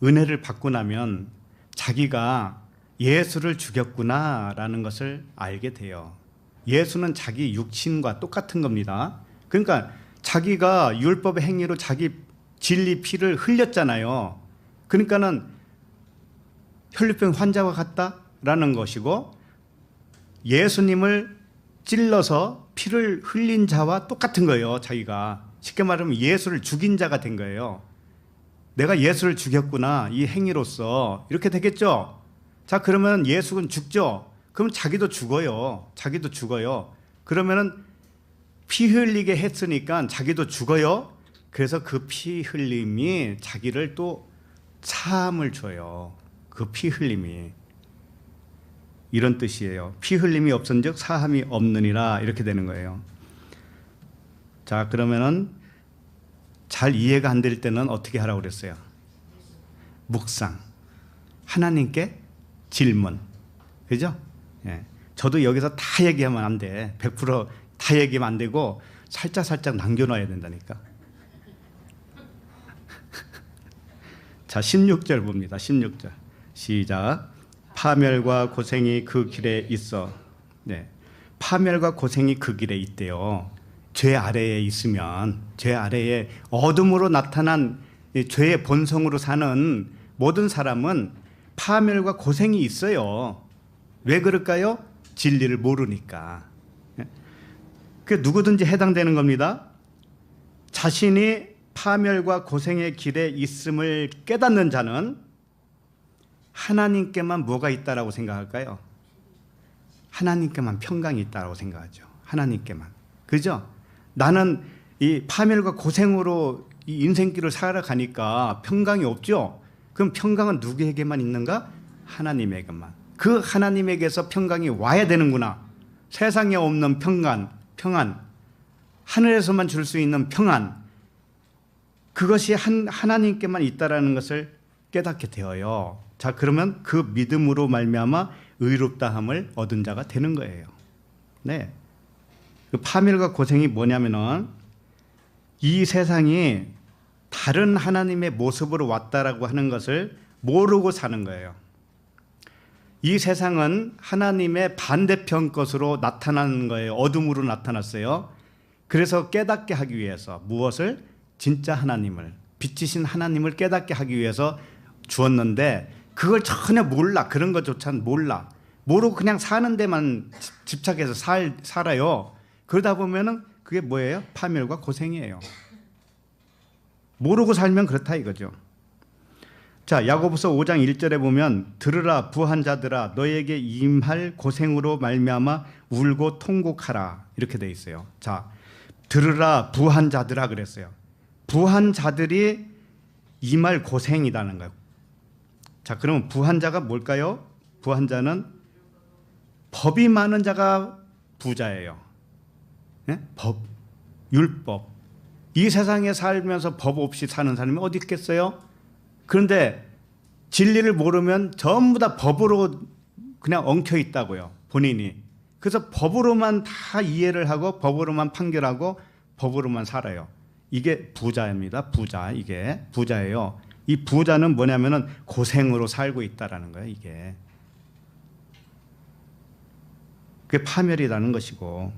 은혜를 받고 나면 자기가 예수를 죽였구나라는 것을 알게 돼요. 예수는 자기 육신과 똑같은 겁니다. 그러니까 자기가 율법의 행위로 자기 진리 피를 흘렸잖아요. 그러니까는 혈류병 환자와 같다라는 것이고, 예수님을 찔러서 피를 흘린 자와 똑같은 거예요. 자기가 쉽게 말하면 예수를 죽인 자가 된 거예요. 내가 예수를 죽였구나, 이 행위로서. 이렇게 되겠죠. 자, 그러면 예수는 죽죠. 그럼 자기도 죽어요. 자기도 죽어요. 그러면은 피 흘리게 했으니까 자기도 죽어요. 그래서 그 피 흘림이 자기를 또 사함을 줘요. 그 피 흘림이. 이런 뜻이에요. 피 흘림이 없은즉 사함이 없느니라, 이렇게 되는 거예요. 자, 그러면은 잘 이해가 안 될 때는 어떻게 하라고 그랬어요? 묵상. 하나님께 질문. 그죠? 예. 저도 여기서 다 얘기하면 안 돼. 100%다 얘기하면 안 되고 살짝 남겨놔야 된다니까. 자, 16절 봅니다. 16절. 시작. 파멸과 고생이 그 길에 있어. 네. 파멸과 고생이 그 길에 있대요. 죄 아래에 있으면, 죄 아래에 어둠으로 나타난 죄의 본성으로 사는 모든 사람은 파멸과 고생이 있어요. 왜 그럴까요? 진리를 모르니까. 그 누구든지 해당되는 겁니다. 자신이 파멸과 고생의 길에 있음을 깨닫는 자는 하나님께만 뭐가 있다라고 생각할까요? 하나님께만 평강이 있다라고 생각하죠. 하나님께만. 그죠? 나는 이 파멸과 고생으로 이 인생길을 살아가니까 평강이 없죠? 그럼 평강은 누구에게만 있는가? 하나님에게만. 그 하나님에게서 평강이 와야 되는구나. 세상에 없는 평안, 하늘에서만 줄 수 있는 평안, 그것이 하나님께만 있다라는 것을 깨닫게 되어요. 자, 그러면 그 믿음으로 말미암아 의롭다함을 얻은 자가 되는 거예요. 네. 그 파멸과 고생이 뭐냐면은 이 세상이 다른 하나님의 모습으로 왔다라고 하는 것을 모르고 사는 거예요. 이 세상은 하나님의 반대편 것으로 나타나는 거예요. 어둠으로 나타났어요. 그래서 깨닫게 하기 위해서 무엇을? 진짜 하나님을, 빛이신 하나님을 깨닫게 하기 위해서 주었는데 그걸 전혀 몰라. 그런 것조차 몰라. 모르고 그냥 사는 데만 집착해서 살아요. 그러다 보면은 그게 뭐예요? 파멸과 고생이에요. 모르고 살면 그렇다 이거죠. 자, 야고보서 5장 1절에 보면 들으라 부한 자들아 너에게 임할 고생으로 말미암아 울고 통곡하라 이렇게 돼 있어요. 자, 들으라 부한 자들아 그랬어요. 부한 자들이 임할 고생이라는 거예요. 자, 그러면 부한 자가 뭘까요? 부한 자는 법이 많은 자가 부자예요. 네? 법, 율법. 이 세상에 살면서 법 없이 사는 사람이 어디 있겠어요? 그런데 진리를 모르면 전부 다 법으로 그냥 엉켜 있다고요. 본인이. 그래서 법으로만 다 이해를 하고 법으로만 판결하고 법으로만 살아요. 이게 부자입니다. 부자. 이게 부자예요. 이 부자는 뭐냐면은 고생으로 살고 있다라는 거예요. 이게. 그게 파멸이라는 것이고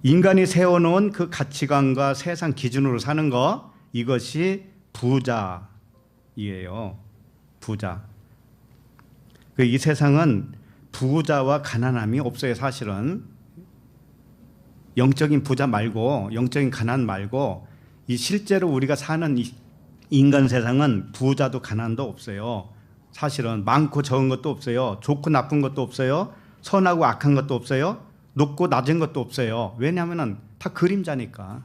인간이 세워놓은 그 가치관과 세상 기준으로 사는 거 이것이 부자이에요. 부자. 이 세상은 부자와 가난함이 없어요. 사실은 영적인 부자 말고 영적인 가난 말고 이 실제로 우리가 사는 이 인간 세상은 부자도 가난도 없어요. 사실은 많고 적은 것도 없어요. 좋고 나쁜 것도 없어요. 선하고 악한 것도 없어요. 높고 낮은 것도 없어요. 왜냐하면 다 그림자니까.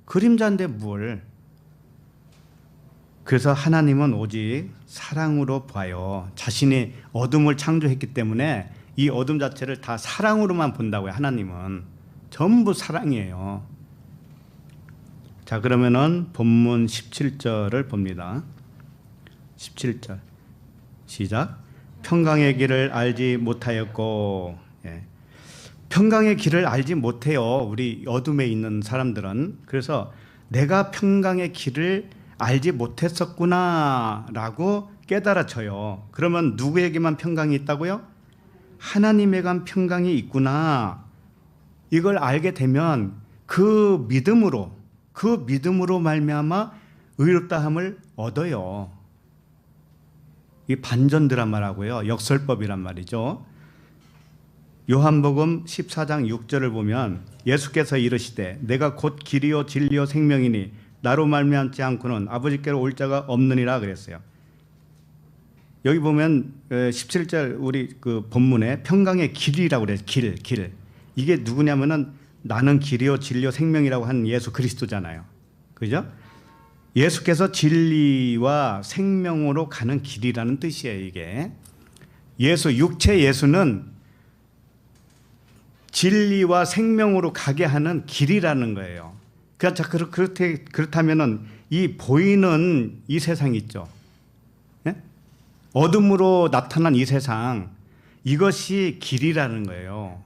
그림자인데 뭘. 그래서 하나님은 오직 사랑으로 봐요. 자신이 어둠을 창조했기 때문에 이 어둠 자체를 다 사랑으로만 본다고요. 하나님은 전부 사랑이에요. 자, 그러면은 본문 17절을 봅니다. 17절 시작. 평강의 길을 알지 못하였고. 예. 평강의 길을 알지 못해요. 우리 어둠에 있는 사람들은. 그래서 내가 평강의 길을 알지 못했었구나 라고 깨달아져요. 그러면 누구에게만 평강이 있다고요? 하나님에게만 평강이 있구나. 이걸 알게 되면 그 믿음으로 말미암아 의롭다함을 얻어요. 이 반전 드라마라고요. 역설법이란 말이죠. 요한복음 14장 6절을 보면 예수께서 이르시되 내가 곧 길이요 진리요 생명이니 나로 말미암지 않고는 아버지께로 올 자가 없느니라 그랬어요. 여기 보면 17절 우리 그 본문에 평강의 길이라고 그래요. 길. 이게 누구냐면은 나는 길이요 진리요 생명이라고 하는 예수 그리스도잖아요. 그죠? 예수께서 진리와 생명으로 가는 길이라는 뜻이에요. 이게 육체 예수는 진리와 생명으로 가게 하는 길이라는 거예요. 그렇다면은 이 보이는 이 세상 있죠. 예? 어둠으로 나타난 이 세상, 이것이 길이라는 거예요.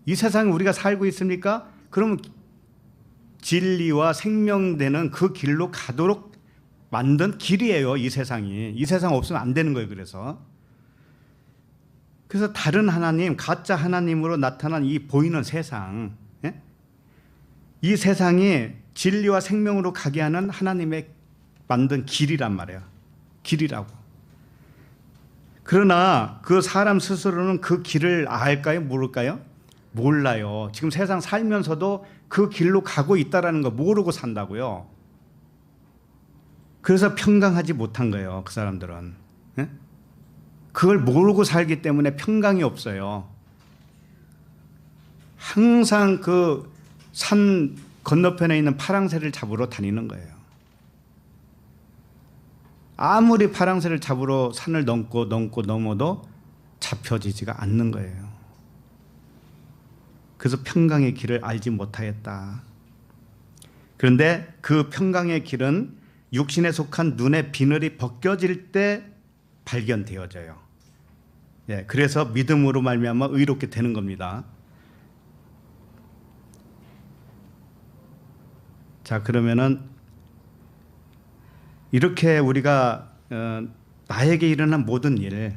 이 세상에 우리가 살고 있습니까? 그러면 진리와 생명되는 그 길로 가도록 만든 길이에요. 이 세상이. 이 세상 없으면 안 되는 거예요. 그래서 다른 하나님, 가짜 하나님으로 나타난 이 보이는 세상, 예? 이 세상이 진리와 생명으로 가게 하는 하나님의 만든 길이란 말이에요. 길이라고. 그러나 그 사람 스스로는 그 길을 알까요? 모를까요? 몰라요. 지금 세상 살면서도 그 길로 가고 있다는 거 모르고 산다고요. 그래서 평강하지 못한 거예요. 그 사람들은. 예? 그걸 모르고 살기 때문에 평강이 없어요. 항상 그 산 건너편에 있는 파랑새를 잡으러 다니는 거예요. 아무리 파랑새를 잡으러 산을 넘어도 잡혀지지가 않는 거예요. 그래서 평강의 길을 알지 못하였다. 그런데 그 평강의 길은 육신에 속한 눈의 비늘이 벗겨질 때 발견되어져요. 예, 그래서 믿음으로 말미암아 의롭게 되는 겁니다. 자, 그러면은 이렇게 우리가 나에게 일어난 모든 일,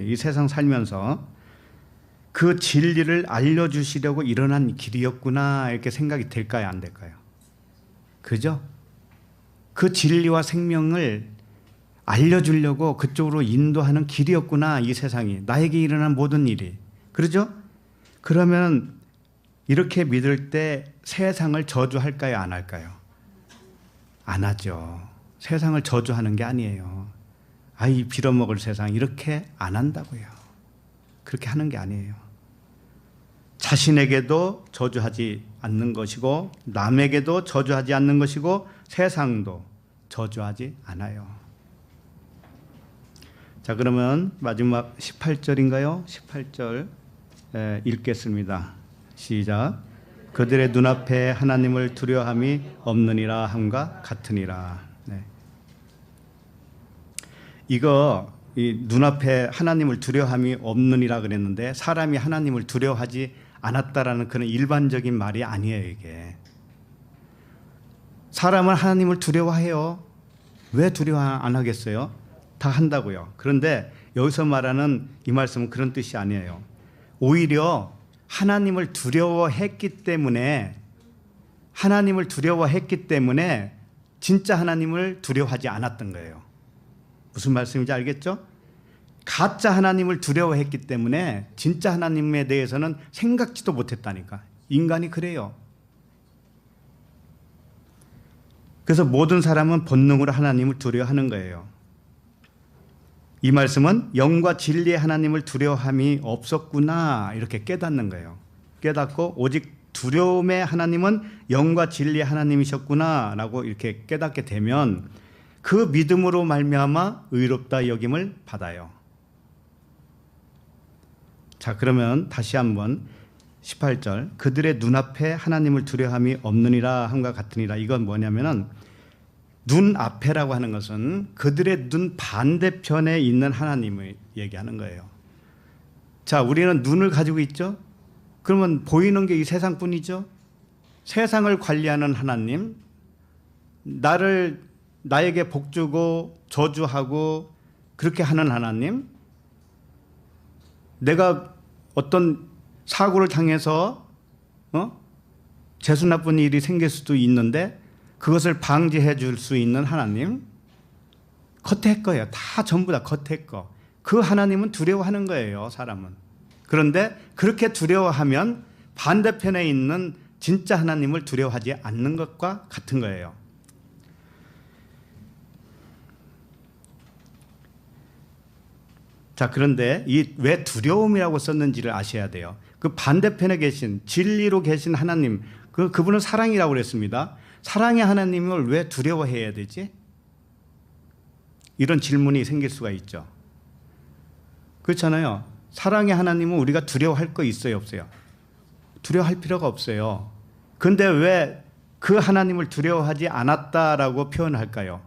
이 세상 살면서 그 진리를 알려주시려고 일어난 길이었구나 이렇게 생각이 될까요? 안 될까요? 그죠? 그 진리와 생명을 알려주려고 그쪽으로 인도하는 길이었구나 이 세상이. 나에게 일어난 모든 일이. 그러죠? 그러면 이렇게 믿을 때 세상을 저주할까요? 안 할까요? 안 하죠. 세상을 저주하는 게 아니에요. 아이 빌어먹을 세상 이렇게 안 한다고요. 그렇게 하는 게 아니에요. 자신에게도 저주하지 않는 것이고 남에게도 저주하지 않는 것이고 세상도 저주하지 않아요. 자, 그러면 마지막 18절인가요? 18절 읽겠습니다. 시작. 그들의 눈앞에 하나님을 두려워함이 없느니라 함과 같으니라. 네. 이거 이 눈앞에 하나님을 두려워함이 없느니라 그랬는데 사람이 하나님을 두려워하지 않았다라는 그런 일반적인 말이 아니에요. 이게 사람은 하나님을 두려워해요. 왜 두려워 안 하겠어요? 다 한다고요. 그런데 여기서 말하는 이 말씀은 그런 뜻이 아니에요. 오히려 하나님을 두려워했기 때문에 진짜 하나님을 두려워하지 않았던 거예요. 무슨 말씀인지 알겠죠? 가짜 하나님을 두려워했기 때문에 진짜 하나님에 대해서는 생각지도 못했다니까. 인간이 그래요. 그래서 모든 사람은 본능으로 하나님을 두려워하는 거예요. 이 말씀은 영과 진리의 하나님을 두려워함이 없었구나 이렇게 깨닫는 거예요. 깨닫고 오직 두려움의 하나님은 영과 진리의 하나님이셨구나 라고 이렇게 깨닫게 되면 그 믿음으로 말미암아 의롭다 여김을 받아요. 자, 그러면 다시 한번 18절 그들의 눈앞에 하나님을 두려워함이 없느니라 함과 같으니라. 이건 뭐냐면은 눈앞에라고 하는 것은 그들의 눈 반대편에 있는 하나님을 얘기하는 거예요. 자, 우리는 눈을 가지고 있죠. 그러면 보이는 게 이 세상뿐이죠. 세상을 관리하는 하나님, 나에게 복주고 저주하고 그렇게 하는 하나님, 내가 어떤 사고를 당해서 재수 나쁜 일이 생길 수도 있는데 그것을 방지해 줄 수 있는 하나님, 겉에 거예요. 다 전부 다 겉에 거. 그 하나님은 두려워하는 거예요, 사람은. 그런데 그렇게 두려워하면 반대편에 있는 진짜 하나님을 두려워하지 않는 것과 같은 거예요. 자, 그런데 왜 두려움이라고 썼는지를 아셔야 돼요. 그 반대편에 계신 진리로 계신 하나님, 그분은 사랑이라고 그랬습니다. 사랑의 하나님을 왜 두려워해야 되지? 이런 질문이 생길 수가 있죠. 그렇잖아요. 사랑의 하나님은 우리가 두려워할 거 있어요, 없어요? 두려워할 필요가 없어요. 그런데 왜 그 하나님을 두려워하지 않았다라고 표현할까요?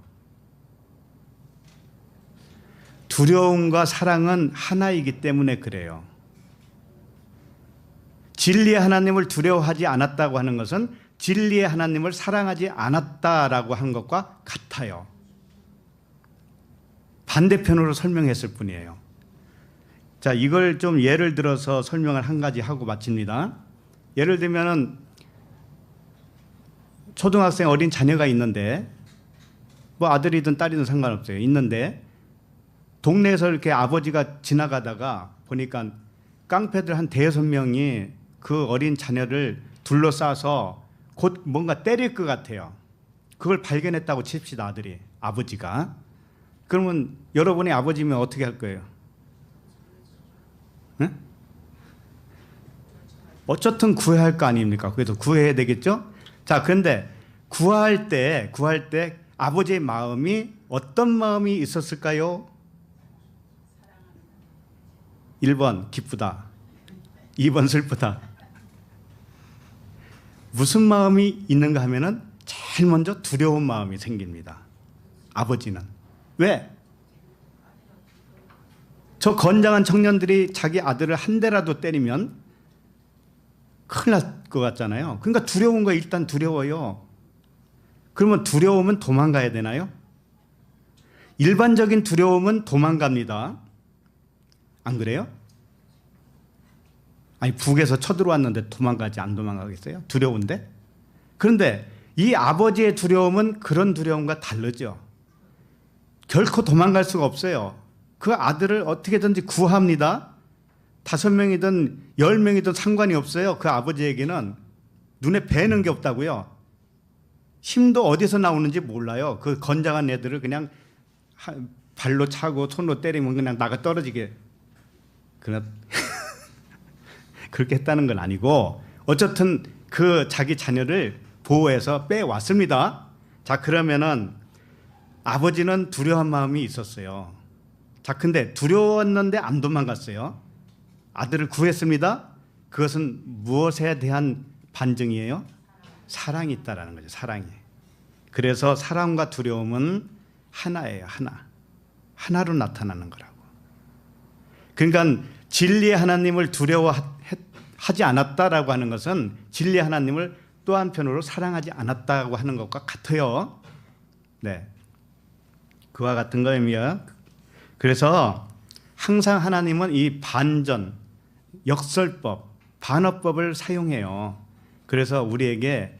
두려움과 사랑은 하나이기 때문에 그래요. 진리의 하나님을 두려워하지 않았다고 하는 것은 진리의 하나님을 사랑하지 않았다라고 한 것과 같아요. 반대편으로 설명했을 뿐이에요. 자, 이걸 좀 예를 들어서 설명을 한 가지 하고 마칩니다. 예를 들면은 초등학생 어린 자녀가 있는데, 뭐 아들이든 딸이든 상관없어요. 있는데 동네에서 이렇게 아버지가 지나가다가 보니까 깡패들 한 5명이 그 어린 자녀를 둘러싸서 곧 뭔가 때릴 것 같아요. 그걸 발견했다고 칩시다, 아버지가. 그러면 여러분의 아버지면 어떻게 할 거예요? 네? 어쨌든 구해야 할 거 아닙니까? 그래도 구해야 되겠죠? 자, 그런데 구할 때 아버지의 마음이 어떤 마음이 있었을까요? 1번 기쁘다, 2번 슬프다. 무슨 마음이 있는가 하면은 제일 먼저 두려운 마음이 생깁니다. 아버지는. 왜? 저 건장한 청년들이 자기 아들을 한 대라도 때리면 큰일 날 것 같잖아요. 그러니까 두려운 거 일단 두려워요. 그러면 두려움은 도망가야 되나요? 일반적인 두려움은 도망갑니다. 안 그래요? 아니, 북에서 쳐들어왔는데 도망가지 안 도망가겠어요? 두려운데? 그런데 이 아버지의 두려움은 그런 두려움과 다르죠. 결코 도망갈 수가 없어요. 그 아들을 어떻게든지 구합니다. 5명이든 10명이든 상관이 없어요. 그 아버지에게는 눈에 뵈는 게 없다고요. 힘도 어디서 나오는지 몰라요. 그 건장한 애들을 그냥 발로 차고 손으로 때리면 그냥 나가 떨어지게 그렇게 했다는 건 아니고, 어쨌든 그 자기 자녀를 보호해서 빼왔습니다. 자, 그러면은 아버지는 두려운 마음이 있었어요. 자, 근데 두려웠는데 안 도망갔어요. 아들을 구했습니다. 그것은 무엇에 대한 반증이에요? 사랑이 있다라는 거죠. 사랑이. 그래서 사랑과 두려움은 하나예요. 하나로 나타나는 거라고. 그러니까 진리의 하나님을 두려워하지 않았다라고 하는 것은 진리의 하나님을 또 한편으로 사랑하지 않았다고 하는 것과 같아요. 네, 그와 같은 거입니다. 그래서 항상 하나님은 이 반전, 역설법, 반어법을 사용해요. 그래서 우리에게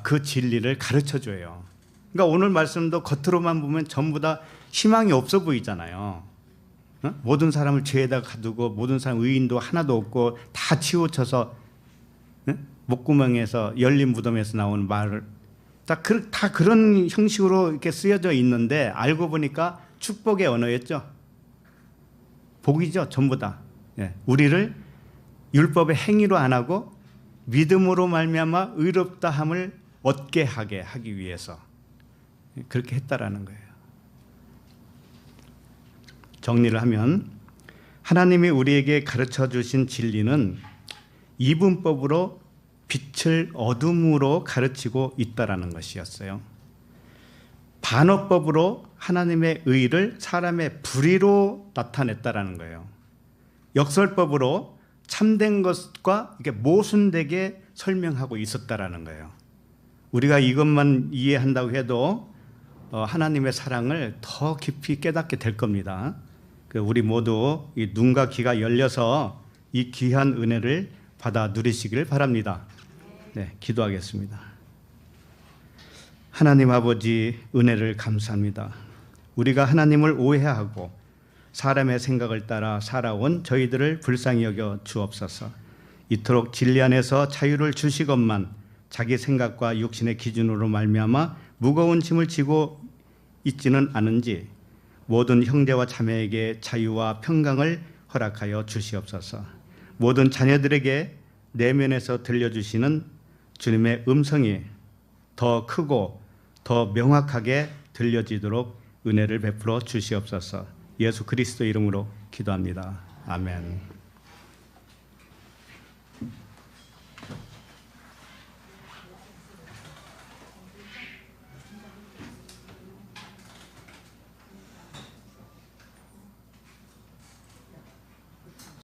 그 진리를 가르쳐줘요. 그러니까 오늘 말씀도 겉으로만 보면 전부 다 희망이 없어 보이잖아요. 모든 사람을 죄에다 가두고 모든 사람 의인도 하나도 없고 다 치우쳐서 목구멍에서 열린 무덤에서 나오는 말을 다 그런 형식으로 이렇게 쓰여져 있는데, 알고 보니까 축복의 언어였죠. 복이죠, 전부 다. 우리를 율법의 행위로 안 하고 믿음으로 말미암아 의롭다함을 얻게 하기 위해서 그렇게 했다라는 거예요. 정리를 하면 하나님이 우리에게 가르쳐 주신 진리는 이분법으로 빛을 어둠으로 가르치고 있다라는 것이었어요. 반어법으로 하나님의 의를 사람의 불의로 나타냈다라는 거예요. 역설법으로 참된 것과 이게 모순되게 설명하고 있었다라는 거예요. 우리가 이것만 이해한다고 해도 하나님의 사랑을 더 깊이 깨닫게 될 겁니다. 우리 모두 이 눈과 귀가 열려서 이 귀한 은혜를 받아 누리시길 바랍니다. 네, 기도하겠습니다. 하나님 아버지, 은혜를 감사합니다. 우리가 하나님을 오해하고 사람의 생각을 따라 살아온 저희들을 불쌍히 여겨 주옵소서. 이토록 진리 안에서 자유를 주시건만 자기 생각과 육신의 기준으로 말미암아 무거운 짐을 지고 있지는 않은지 모든 형제와 자매에게 자유와 평강을 허락하여 주시옵소서. 모든 자녀들에게 내면에서 들려주시는 주님의 음성이 더 크고 더 명확하게 들려지도록 은혜를 베풀어 주시옵소서. 예수 그리스도 이름으로 기도합니다. 아멘.